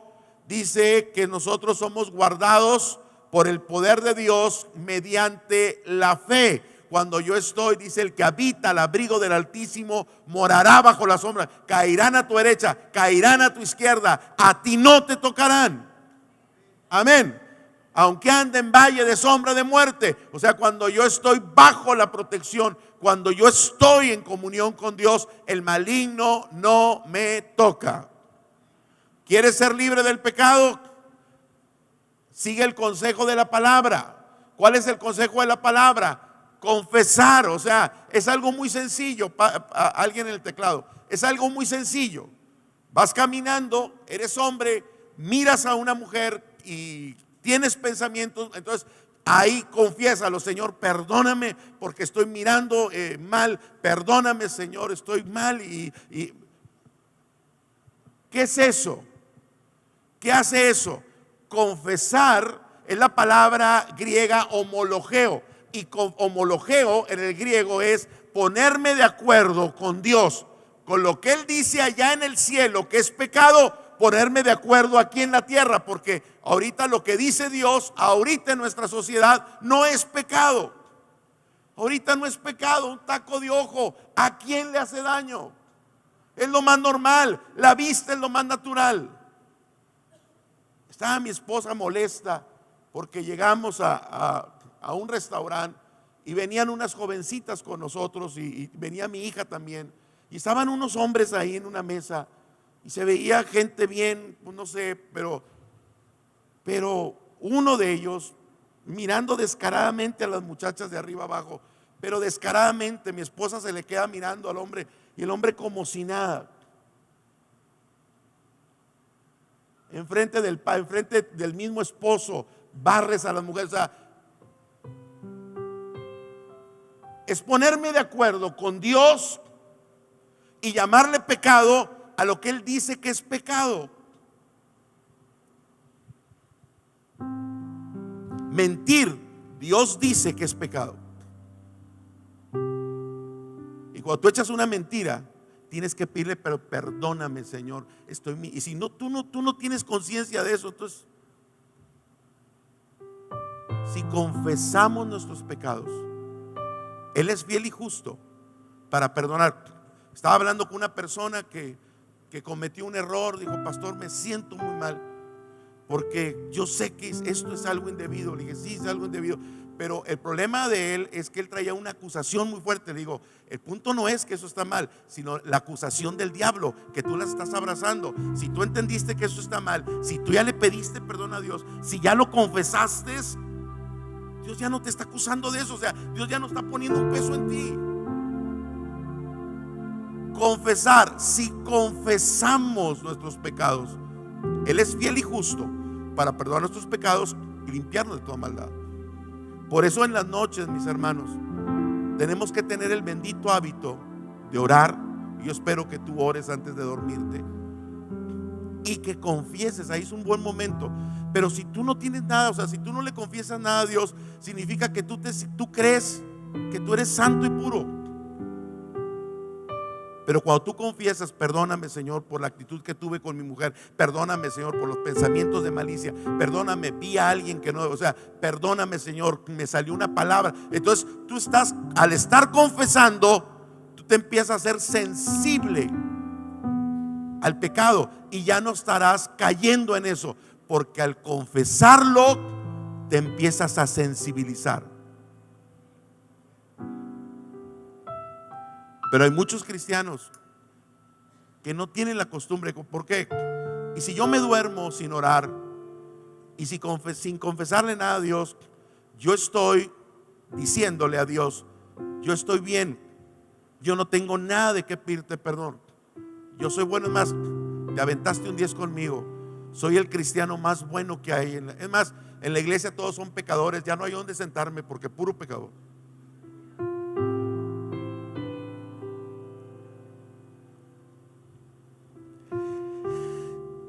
dice que nosotros somos guardados por el poder de Dios mediante la fe. Cuando yo estoy, dice, el que habita al abrigo del Altísimo morará bajo la sombra. Caerán a tu derecha, caerán a tu izquierda, a ti no te tocarán. Amén. Aunque ande en valle de sombra de muerte. O sea, cuando yo estoy bajo la protección, cuando yo estoy en comunión con Dios, el maligno no me toca. ¿Quieres ser libre del pecado? Sigue el consejo de la palabra. ¿Cuál es el consejo de la palabra? Confesar. O sea, es algo muy sencillo. Alguien en el teclado. Es algo muy sencillo. Vas caminando, eres hombre, miras a una mujer y tienes pensamientos, entonces ahí confiésalo: Señor, perdóname porque estoy mirando mal, perdóname, Señor, estoy mal. ¿Qué es eso? ¿Qué hace eso? Confesar es la palabra griega homologeo, y homologeo en el griego es ponerme de acuerdo con Dios, con lo que Él dice allá en el cielo que es pecado, ponerme de acuerdo aquí en la tierra, porque ahorita lo que dice Dios, ahorita en nuestra sociedad, no es pecado. Ahorita no es pecado un taco de ojo. ¿A quién le hace daño? Es lo más normal. La vista es lo más natural. Estaba mi esposa molesta porque llegamos a un restaurante y venían unas jovencitas con nosotros, y venía mi hija también, y estaban unos hombres ahí en una mesa. Y se veía gente bien, pues no sé, pero uno de ellos mirando descaradamente a las muchachas de arriba abajo, pero descaradamente. Mi esposa se le queda mirando al hombre, y el hombre como si nada. Enfrente del mismo esposo, barres a las mujeres. O sea, es ponerme de acuerdo con Dios y llamarle pecado a lo que Él dice que es pecado. Mentir, Dios dice que es pecado. Y cuando tú echas una mentira, tienes que pedirle, pero perdóname, Señor, y si no, tú no tienes conciencia de eso, entonces, si confesamos nuestros pecados, Él es fiel y justo para perdonar. Estaba hablando con una persona que cometió un error. Dijo: pastor, me siento muy mal porque yo sé que esto es algo indebido. Le dije: sí, es algo indebido, pero el problema de él es que él traía una acusación muy fuerte. Le digo: el punto no es que eso está mal, sino la acusación del diablo, que tú la estás abrazando. Si tú entendiste que eso está mal, si tú ya le pediste perdón a Dios, si ya lo confesaste, Dios ya no te está acusando de eso. O sea, Dios ya no está poniendo un peso en ti. Confesar, si confesamos nuestros pecados, Él es fiel y justo para perdonar nuestros pecados y limpiarnos de toda maldad. Por eso en las noches, mis hermanos, tenemos que tener el bendito hábito de orar. Y yo espero que tú ores antes de dormirte y que confieses. Ahí es un buen momento. Pero si tú no tienes nada, o sea, si tú no le confiesas nada a Dios, significa que tú crees que tú eres santo y puro. Pero cuando tú confiesas: perdóname, Señor, por la actitud que tuve con mi mujer, perdóname, Señor, por los pensamientos de malicia, perdóname, vi a alguien que no, o sea, perdóname, Señor, me salió una palabra. Entonces tú al estar confesando, tú te empiezas a ser sensible al pecado y ya no estarás cayendo en eso, porque al confesarlo te empiezas a sensibilizar. Pero hay muchos cristianos que no tienen la costumbre. ¿Por qué? Y si yo me duermo sin orar, Y si sin confesarle nada a Dios, yo estoy diciéndole a Dios: yo estoy bien, yo no tengo nada de qué pedirte perdón, yo soy bueno. Es más, te aventaste un 10 conmigo, soy el cristiano más bueno que hay. Es más, en la iglesia todos son pecadores, ya no hay dónde sentarme porque puro pecador.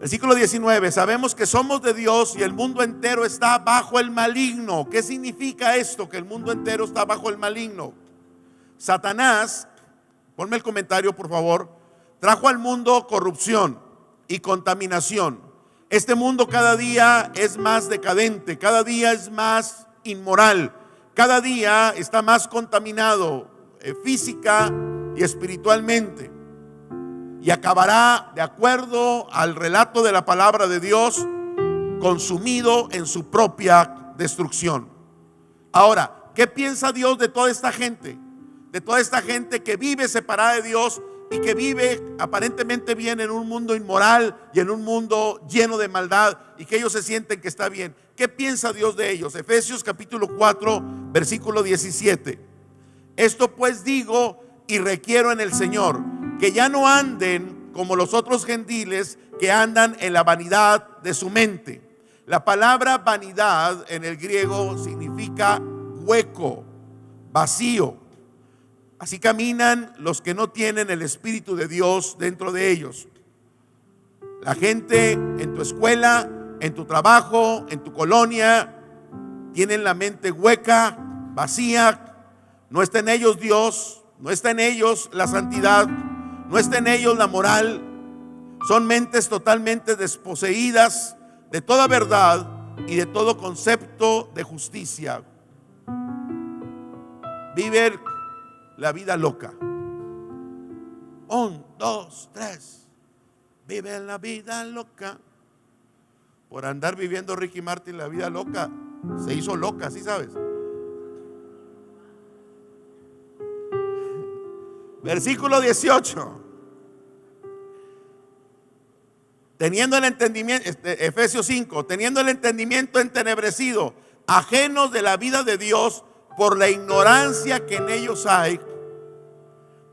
Versículo 19: sabemos que somos de Dios y el mundo entero está bajo el maligno. ¿Qué significa esto? Que el mundo entero está bajo el maligno. Satanás, ponme el comentario por favor, trajo al mundo corrupción y contaminación. Este mundo cada día es más decadente, cada día es más inmoral, cada día está más contaminado física y espiritualmente. Y acabará, de acuerdo al relato de la palabra de Dios, consumido en su propia destrucción. Ahora, ¿qué piensa Dios de toda esta gente? De toda esta gente que vive separada de Dios y que vive aparentemente bien en un mundo inmoral y en un mundo lleno de maldad, y que ellos se sienten que está bien. ¿Qué piensa Dios de ellos? Efesios capítulo 4, versículo 17. Esto pues digo y requiero en el Señor, que ya no anden como los otros gentiles que andan en la vanidad de su mente. La palabra vanidad en el griego significa hueco, vacío. Así caminan los que no tienen el Espíritu de Dios dentro de ellos. La gente en tu escuela, en tu trabajo, en tu colonia, tienen la mente hueca, vacía. No está en ellos Dios, no está en ellos la santidad, no está en ellos la moral. Son mentes totalmente desposeídas de toda verdad y de todo concepto de justicia. Viven la vida loca. 1, 2, 3. Viven la vida loca. Por andar viviendo Ricky Martin la vida loca, se hizo loca, ¿sí sabes? Versículo 18. Teniendo el entendimiento, Efesios 5, teniendo el entendimiento entenebrecido, ajenos de la vida de Dios por la ignorancia que en ellos hay,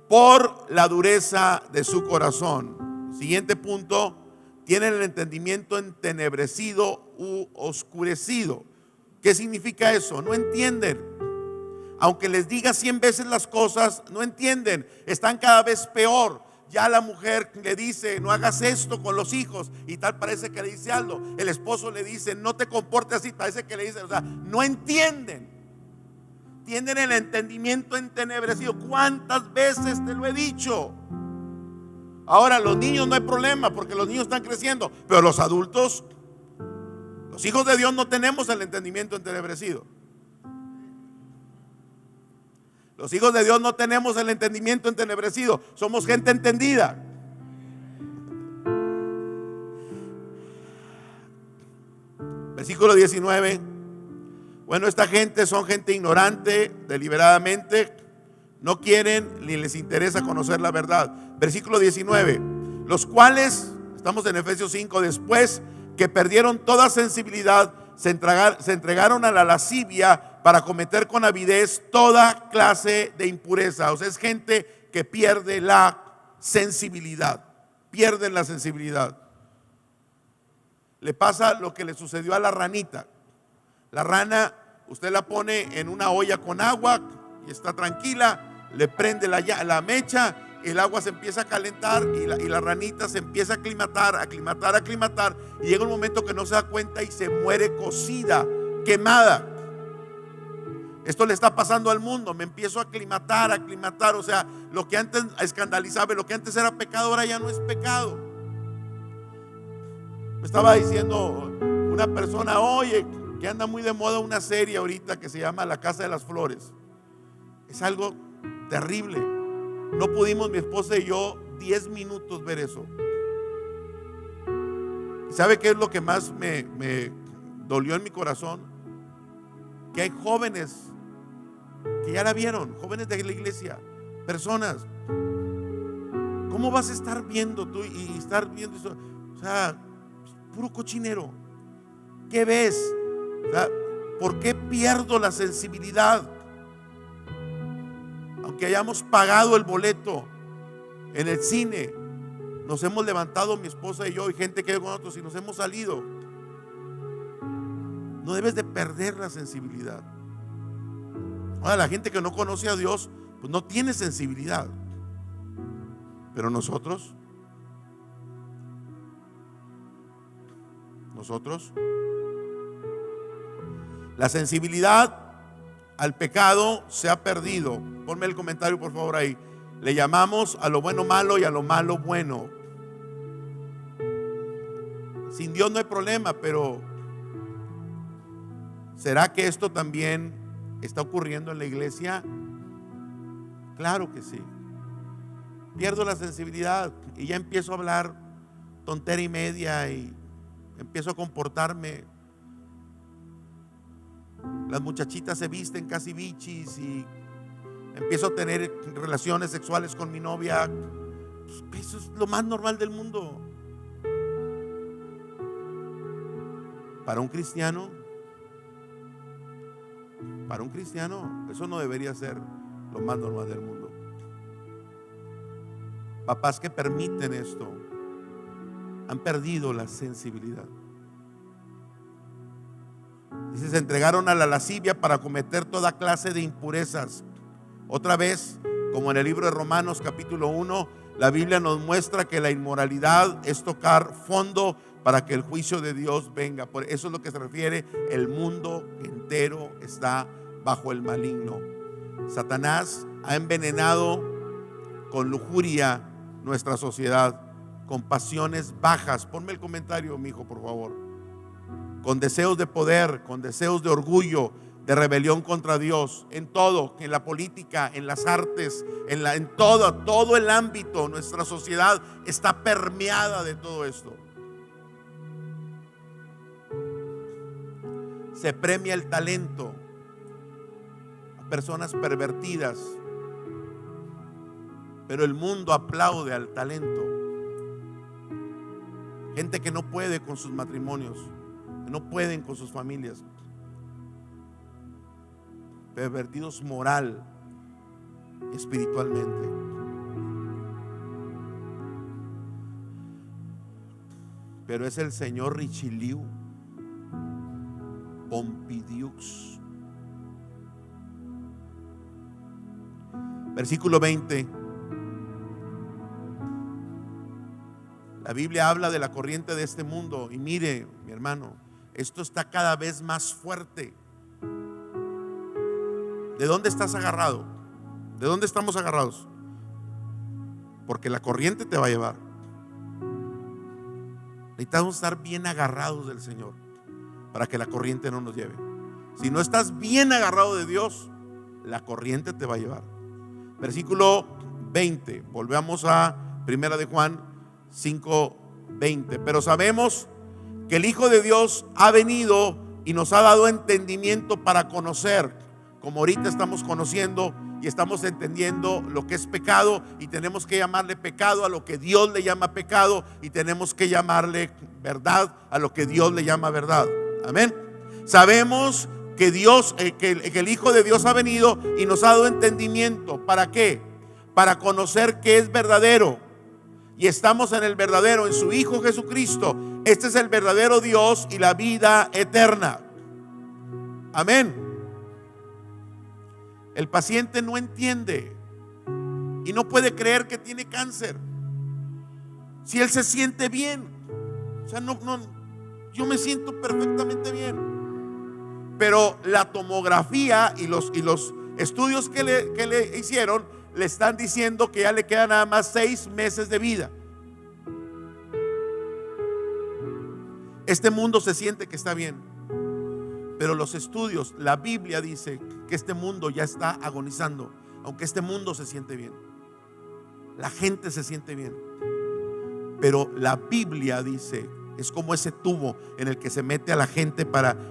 por la dureza de su corazón. Siguiente punto: tienen el entendimiento entenebrecido u oscurecido. ¿Qué significa eso? No entienden. Aunque les diga 100 veces las cosas, no entienden. Están cada vez peor. Ya la mujer le dice: no hagas esto con los hijos, y tal parece que le dice algo. El esposo le dice: no te comportes así, parece que le dice, o sea, no entienden. Tienen el entendimiento entenebrecido. ¿Cuántas veces te lo he dicho? Ahora, los niños no hay problema porque los niños están creciendo, pero los adultos, los hijos de Dios, no tenemos el entendimiento entenebrecido. Los hijos de Dios no tenemos el entendimiento entenebrecido. Somos gente entendida. Versículo 19. Bueno, esta gente son gente ignorante, deliberadamente. No quieren ni les interesa conocer la verdad. Versículo 19. Los cuales, estamos en Efesios 5, después que perdieron toda sensibilidad, se entregaron a la lascivia para cometer con avidez toda clase de impureza. O sea, es gente que pierde la sensibilidad. Pierden la sensibilidad. Le pasa lo que le sucedió a la ranita. La rana, usted la pone en una olla con agua y está tranquila, le prende la mecha, el agua se empieza a calentar y la ranita se empieza a aclimatar, y llega un momento que no se da cuenta y se muere cocida, quemada. Esto le está pasando al mundo. Me empiezo a aclimatar. O sea, lo que antes escandalizaba, lo que antes era pecado, ahora ya no es pecado. Me estaba diciendo una persona: oye, que anda muy de moda una serie ahorita que se llama La Casa de las Flores. Es algo terrible. No pudimos, mi esposa y yo, 10 minutos ver eso. ¿Y sabe qué es lo que más me dolió en mi corazón? Que hay jóvenes que ya la vieron, jóvenes de la iglesia, personas. ¿Cómo vas a estar viendo tú y estar viendo eso? O sea, puro cochinero. ¿Qué ves? O sea, ¿por qué pierdo la sensibilidad? Aunque hayamos pagado el boleto en el cine, nos hemos levantado mi esposa y yo y gente que hay con nosotros y nos hemos salido. No debes de perder la sensibilidad. Ahora, la gente que no conoce a Dios pues no tiene sensibilidad. Pero nosotros la sensibilidad al pecado se ha perdido. Ponme el comentario por favor ahí. Le llamamos a lo bueno malo y a lo malo bueno. Sin Dios no hay problema, pero ¿será que esto también está ocurriendo en la iglesia? Claro que sí. Pierdo la sensibilidad y ya empiezo a hablar tontera y media y empiezo a comportarme. Las muchachitas se visten casi bichis y empiezo a tener relaciones sexuales con mi novia. Eso es lo más normal del mundo. Para un cristiano, eso no debería ser lo más normal del mundo. Papás que permiten esto han perdido la sensibilidad. Dice, se entregaron a la lascivia para cometer toda clase de impurezas. Otra vez, como en el libro de Romanos capítulo 1, la Biblia nos muestra que la inmoralidad es tocar fondo para que el juicio de Dios venga. Por eso es lo que se refiere, el mundo entero está bajo el maligno. Satanás ha envenenado con lujuria nuestra sociedad, con pasiones bajas. Ponme el comentario, mi hijo, por favor. Con deseos de poder, con deseos de orgullo, de rebelión contra Dios, en todo, en la política, en las artes, en todo el ámbito. Nuestra sociedad está permeada de todo esto. Se premia el talento a personas pervertidas, pero el mundo aplaude al talento. Gente que no puede con sus matrimonios, que no pueden con sus familias, pervertidos moral y espiritualmente. Pero es el señor Richelieu, Pompidiux. Versículo 20. La Biblia habla de la corriente de este mundo. Y mire, mi hermano, esto está cada vez más fuerte. ¿De dónde estás agarrado? ¿De dónde estamos agarrados? Porque la corriente te va a llevar. Necesitamos estar bien agarrados del Señor para que la corriente no nos lleve. Si no estás bien agarrado de Dios, la corriente te va a llevar. Versículo 20. Volvamos a Primera de Juan 5:20. Pero sabemos que el Hijo de Dios ha venido y nos ha dado entendimiento para conocer, como ahorita estamos conociendo y estamos entendiendo lo que es pecado, y tenemos que llamarle pecado a lo que Dios le llama pecado, y tenemos que llamarle verdad a lo que Dios le llama verdad. Amén. Sabemos que Dios, que el Hijo de Dios ha venido y nos ha dado entendimiento. ¿Para qué? Para conocer que es verdadero. Y estamos en el verdadero, en su Hijo Jesucristo. Este es el verdadero Dios y la vida eterna. Amén. El paciente no entiende y no puede creer que tiene cáncer si él se siente bien. O sea, yo me siento perfectamente bien. Pero la tomografía y los estudios que le hicieron le están diciendo que ya le quedan nada más 6 meses de vida. Este mundo se siente que está bien, pero los estudios, la Biblia dice que este mundo ya está agonizando, aunque este mundo se siente bien. La gente se siente bien, pero la Biblia dice, es como ese tubo en el que se mete a la gente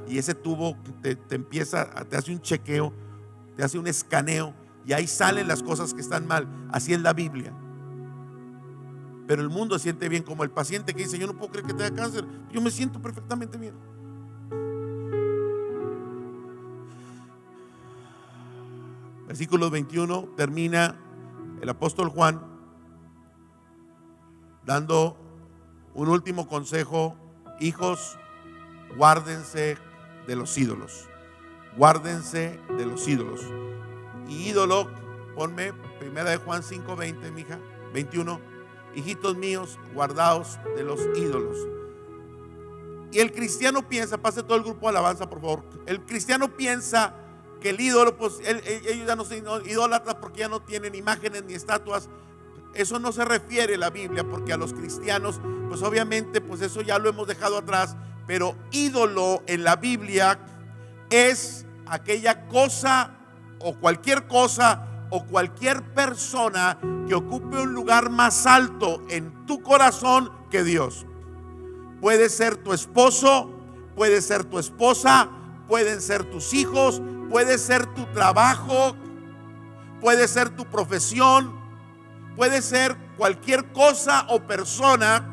y ese tubo te hace un chequeo, te hace un escaneo, y ahí salen las cosas que están mal. Así es la Biblia. Pero el mundo se siente bien, como el paciente que dice, yo no puedo creer que tenga cáncer, yo me siento perfectamente bien. Versículo 21, termina el apóstol Juan dando un último consejo: hijos, guárdense de los ídolos. Guárdense de los ídolos. Y ídolo, ponme primera de Juan 5:20, mija, 21. Hijitos míos, guardaos de los ídolos. Y el cristiano piensa, pase todo el grupo de alabanza, por favor. El cristiano piensa que el ídolo, pues ellos ya no son idólatras porque ya no tienen imágenes ni estatuas. Eso no se refiere la Biblia, porque a los cristianos, pues obviamente, pues eso ya lo hemos dejado atrás. Pero ídolo en la Biblia es aquella cosa o cualquier cosa o cualquier persona que ocupe un lugar más alto en tu corazón que Dios. Puede ser tu esposo, puede ser tu esposa, pueden ser tus hijos, puede ser tu trabajo, puede ser tu profesión, puede ser cualquier cosa o persona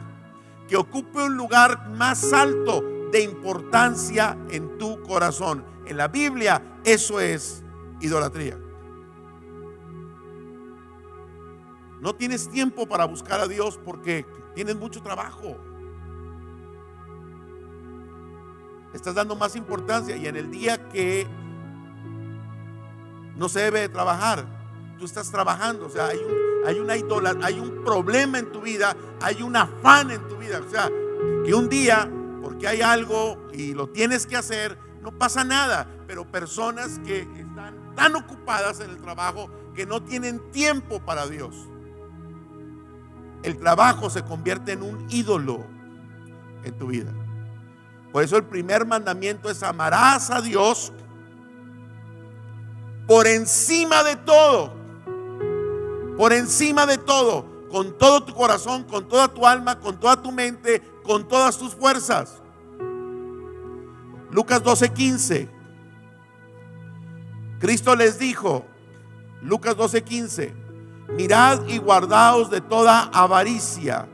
que ocupe un lugar más alto de importancia en tu corazón. En la Biblia eso es idolatría. No tienes tiempo para buscar a Dios porque tienes mucho trabajo. Estás dando más importancia, y en el día que no se debe de trabajar, tú estás trabajando. O sea, hay un problema en tu vida, hay un afán en tu vida. O sea, que un día, porque hay algo y lo tienes que hacer, no pasa nada. Pero personas que están tan ocupadas en el trabajo que no tienen tiempo para Dios. El trabajo se convierte en un ídolo en tu vida. Por eso el primer mandamiento es: amarás a Dios por encima de todo. Por encima de todo. Con todo tu corazón, con toda tu alma, con toda tu mente, con todas tus fuerzas. Lucas 12:15. Cristo les dijo, Lucas 12:15: mirad y guardaos de toda avaricia,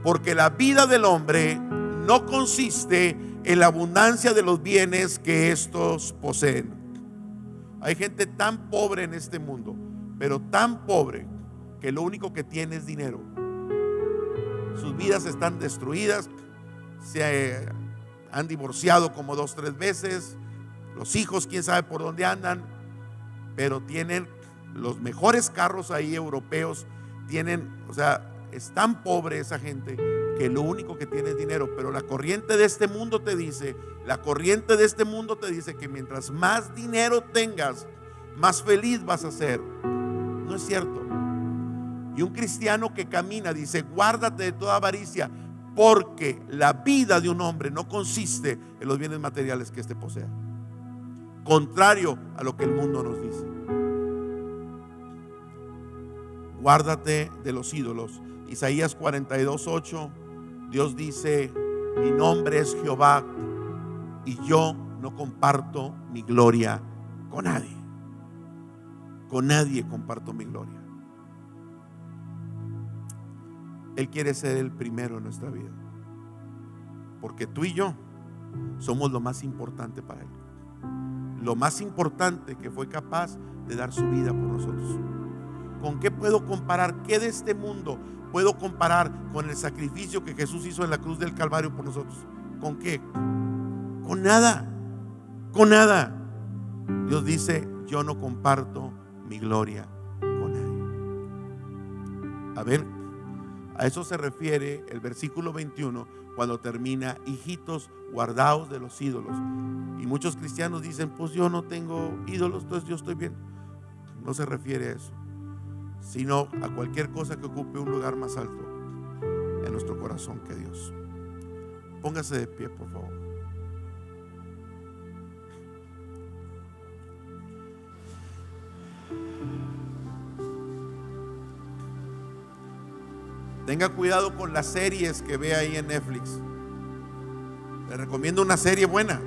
porque la vida del hombre no consiste en la abundancia de los bienes que estos poseen. Hay gente tan pobre en este mundo, pero tan pobre que lo único que tiene es dinero. Sus vidas están destruidas, se han divorciado como 2 o 3 veces, los hijos quién sabe por dónde andan, pero tienen los mejores carros ahí europeos, o sea, es tan pobre esa gente que lo único que tiene es dinero. Pero la corriente de este mundo te dice, que mientras más dinero tengas, más feliz vas a ser. No es cierto. Y un cristiano que camina dice: guárdate de toda avaricia, porque la vida de un hombre no consiste en los bienes materiales que éste posea. Contrario a lo que el mundo nos dice. Guárdate de los ídolos. Isaías 42:8, Dios dice: mi nombre es Jehová y yo no comparto mi gloria con nadie. Con nadie comparto mi gloria. Él quiere ser el primero en nuestra vida, porque tú y yo somos lo más importante para Él. Lo más importante, que fue capaz de dar su vida por nosotros. ¿Con qué puedo comparar? ¿Qué de este mundo puedo comparar con el sacrificio que Jesús hizo en la cruz del Calvario por nosotros? ¿Con qué? Con nada. Con nada. Dios dice: yo no comparto mi gloria con nadie. A ver, a eso se refiere el versículo 21 cuando termina: hijitos, guardaos de los ídolos. Y muchos cristianos dicen: pues yo no tengo ídolos, entonces yo estoy bien. No se refiere a eso, sino a cualquier cosa que ocupe un lugar más alto en nuestro corazón que Dios. Póngase de pie, por favor. Tenga cuidado con las series que ve ahí en Netflix. Le recomiendo una serie buena.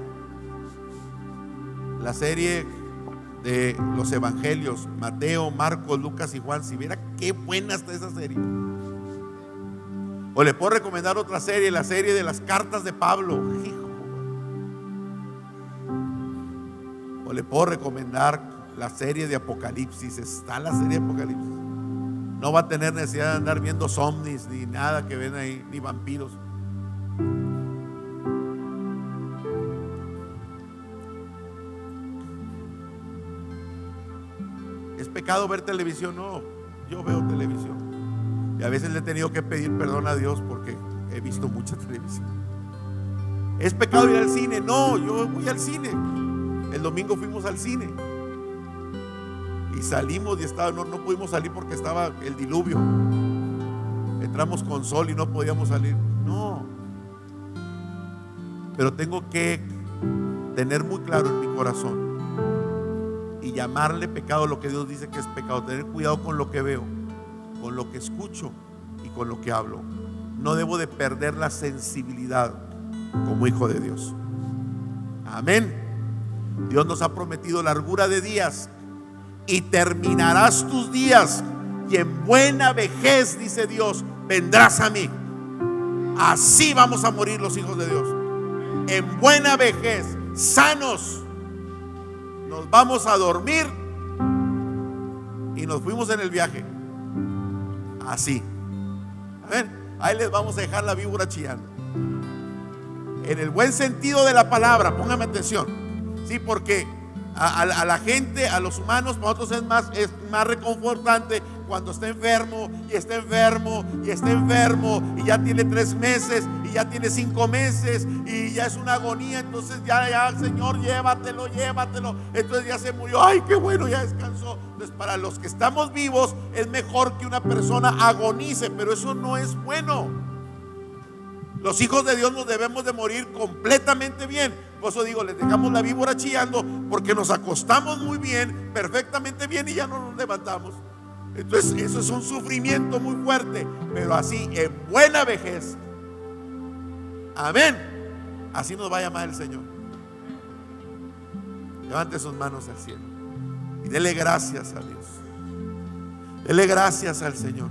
La serie de los evangelios: Mateo, Marcos, Lucas y Juan. Si viera qué buena está esa serie. O le puedo recomendar otra serie, la serie de las cartas de Pablo. O le puedo recomendar la serie de Apocalipsis, está la serie de Apocalipsis. No va a tener necesidad de andar viendo zombies ni nada que ven ahí, ni vampiros. ¿Es pecado ver televisión? No, yo veo televisión. Y a veces le he tenido que pedir perdón a Dios porque he visto mucha televisión. ¿Es pecado ir al cine? No, yo voy al cine. El domingo fuimos al cine y salimos y no pudimos salir porque estaba el diluvio. Entramos con sol y no podíamos salir. No, pero tengo que tener muy claro en mi corazón y llamarle pecado a lo que Dios dice que es pecado. Tener cuidado con lo que veo, con lo que escucho y con lo que hablo. No debo de perder la sensibilidad como hijo de Dios. Amén. Dios nos ha prometido largura de días y terminarás tus días y en buena vejez, dice Dios, vendrás a mí. Así vamos a morir los hijos de Dios, en buena vejez, sanos. Nos vamos a dormir y nos fuimos en el viaje así. Amén. Ahí les vamos a dejar la víbora chillando, en el buen sentido de la palabra. Póngame atención, sí, porque a la gente, a los humanos, para nosotros es más reconfortante cuando está enfermo y está enfermo y está enfermo y ya tiene 3 meses y ya tiene 5 meses y ya es una agonía. Entonces ya Señor, llévatelo. Entonces ya se murió, ay, qué bueno, ya descansó. Entonces para los que estamos vivos es mejor que una persona agonice, pero eso no es bueno. Los hijos de Dios nos debemos de morir completamente bien. Por eso digo, les dejamos la víbora chillando, porque nos acostamos muy bien, perfectamente bien, y ya no nos levantamos. Entonces eso es un sufrimiento muy fuerte, pero así en buena vejez, amén, así nos va a llamar el Señor. Levante sus manos al cielo y dele gracias a Dios. Dele gracias al Señor.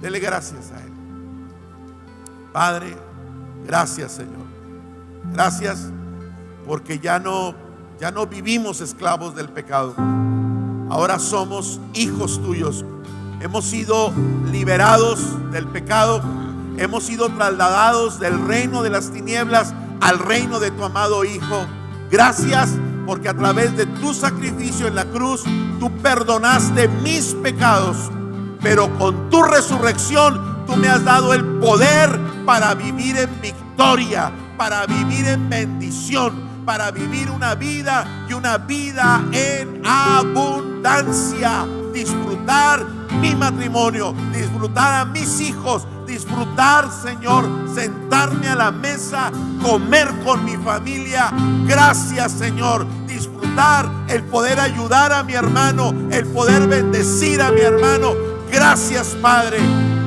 Dele gracias a Él. Padre, gracias, Señor. Gracias porque ya no vivimos esclavos del pecado. Ahora somos hijos tuyos. Hemos sido liberados del pecado. Hemos sido trasladados del reino de las tinieblas al reino de tu amado Hijo. Gracias porque a través de tu sacrificio en la cruz tú perdonaste mis pecados, pero con tu resurrección tú me has dado el poder para vivir en victoria, para vivir en bendición, para vivir una vida y una vida en abundancia. Disfrutar mi matrimonio, disfrutar a mis hijos, disfrutar, Señor, sentarme a la mesa, comer con mi familia. Gracias, Señor. Disfrutar el poder ayudar a mi hermano, el poder bendecir a mi hermano. Gracias, Padre.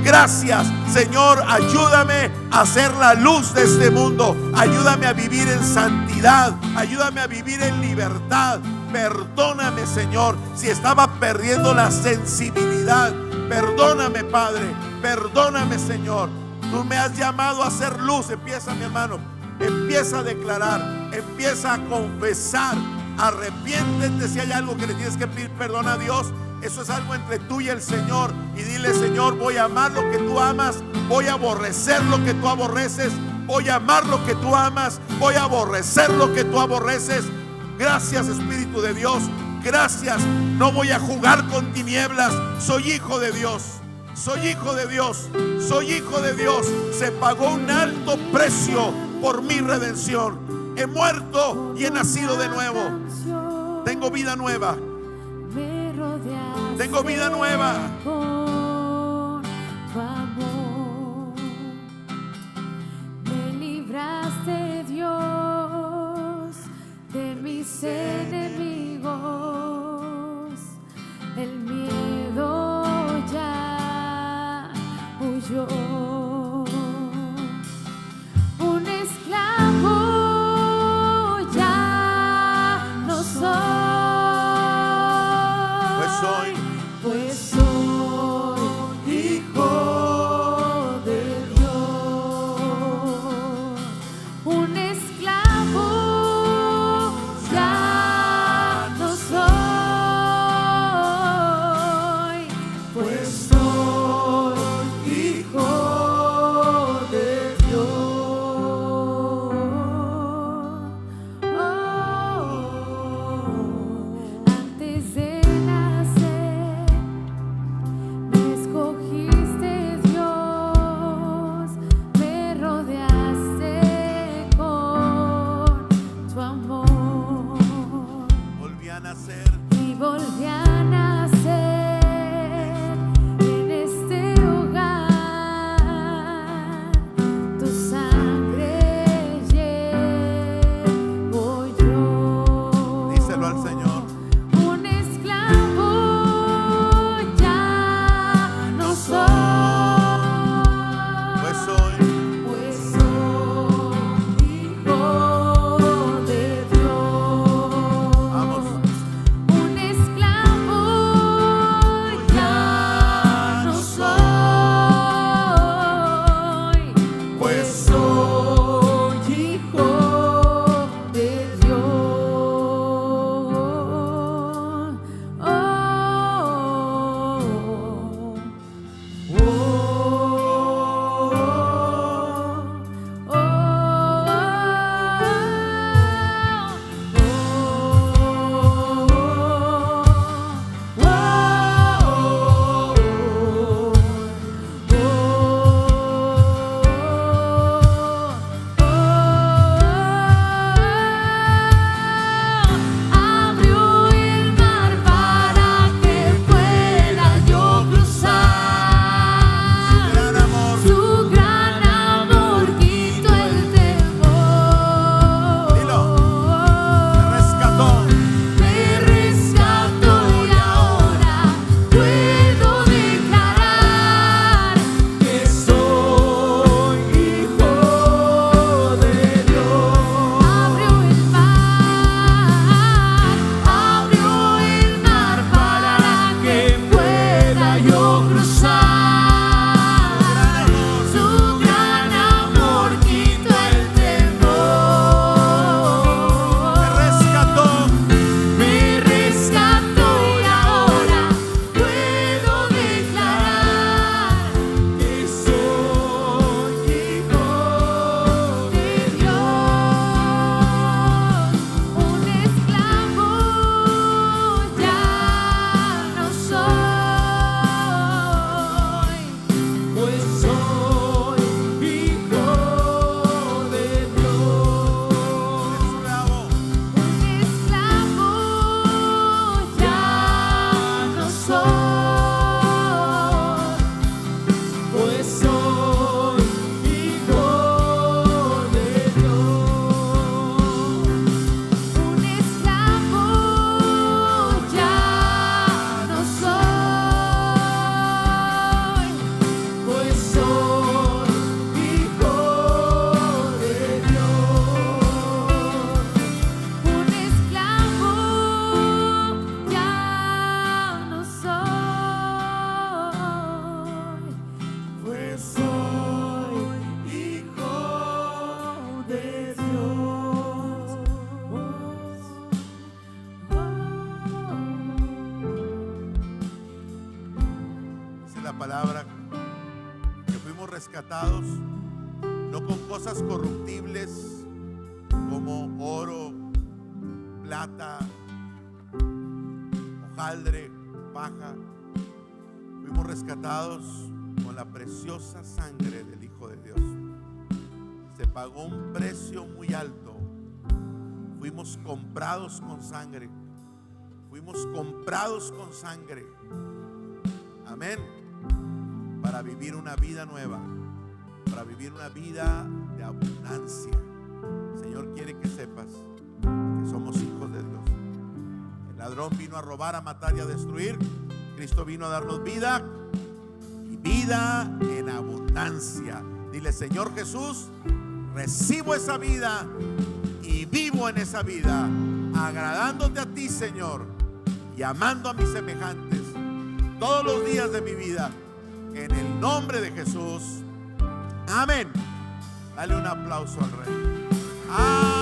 Gracias, Señor. Ayúdame a ser la luz de este mundo. Ayúdame a vivir en santidad. Ayúdame a vivir en libertad. Perdóname, Señor, si estaba perdiendo la sensibilidad. Perdóname, Padre. Perdóname, Señor. Tú me has llamado a ser luz. Empieza, mi hermano. Empieza a declarar. Empieza a confesar. Arrepiéntete si hay algo que le tienes que pedir perdón a Dios. Eso es algo entre tú y el Señor. Y dile: Señor, voy a amar lo que tú amas, voy a aborrecer lo que tú aborreces. Voy a amar lo que tú amas, voy a aborrecer lo que tú aborreces. Gracias, Espíritu de Dios. Gracias. No voy a jugar con tinieblas. Soy hijo de Dios. Soy hijo de Dios. Soy hijo de Dios. Se pagó un alto precio por mi redención. He muerto y he nacido de nuevo. Tengo vida nueva. Tengo vida nueva. Con tu amor me libraste, Dios, de mis enemigos. El miedo ya huyó. Un esclavo ya no soy. Pues soy hijo de Dios. Un esclavo ya no soy. pues soy hijo de Dios. Antes de nacer me escogiste, Dios, me rodeaste con tu amor. Volví a nacer. Y volví a nacer en este hogar. Tu sangre llevo yo. Díselo al Señor. Un esclavo ya no soy, Pues soy. pues soy hijo de Dios. Vamos. Un esclavo ya no soy, pues soy hijo de Dios. Abrió el mar para que pueda yo cruzar. Gran amor. Su gran amor quitó el temor. Dilo. Me rescató. Me rescató y ahora puedo declarar que soy hijo de Dios. Abrió el mar para que pueda yo cruzar. Su gran amor quitó el temor. Me rescató. Me rescató y ahora puedo declarar que soy hijo de Dios. Un esclavo ya no soy, pues soy hijo de Dios. Esclavo. Un esclavo ya no soy, pues soy hijo de Dios. Un esclavo ya no soy, pues soy hijo de Dios. Un esclavo ya no soy, pues soy hijo de Dios. Dice la palabra que fuimos rescatados no con cosas corruptibles como oro, plata, hojaldre, paja. Fuimos rescatados con la preciosa sangre del Hijo de Dios. Se pagó un precio muy alto. Fuimos comprados con sangre. Fuimos comprados con sangre. Amén. Para vivir una vida nueva. Para vivir una vida de abundancia. El Señor quiere que sepas que somos hijos de Dios. El ladrón vino a robar, a matar y a destruir. Cristo vino a darnos vida y vida en abundancia. Dile: Señor Jesús, recibo esa vida y vivo en esa vida, agradándote a ti, Señor, y amando a mis semejantes todos los días de mi vida, en el nombre de Jesús. Amén. Dale un aplauso al Rey. Amén.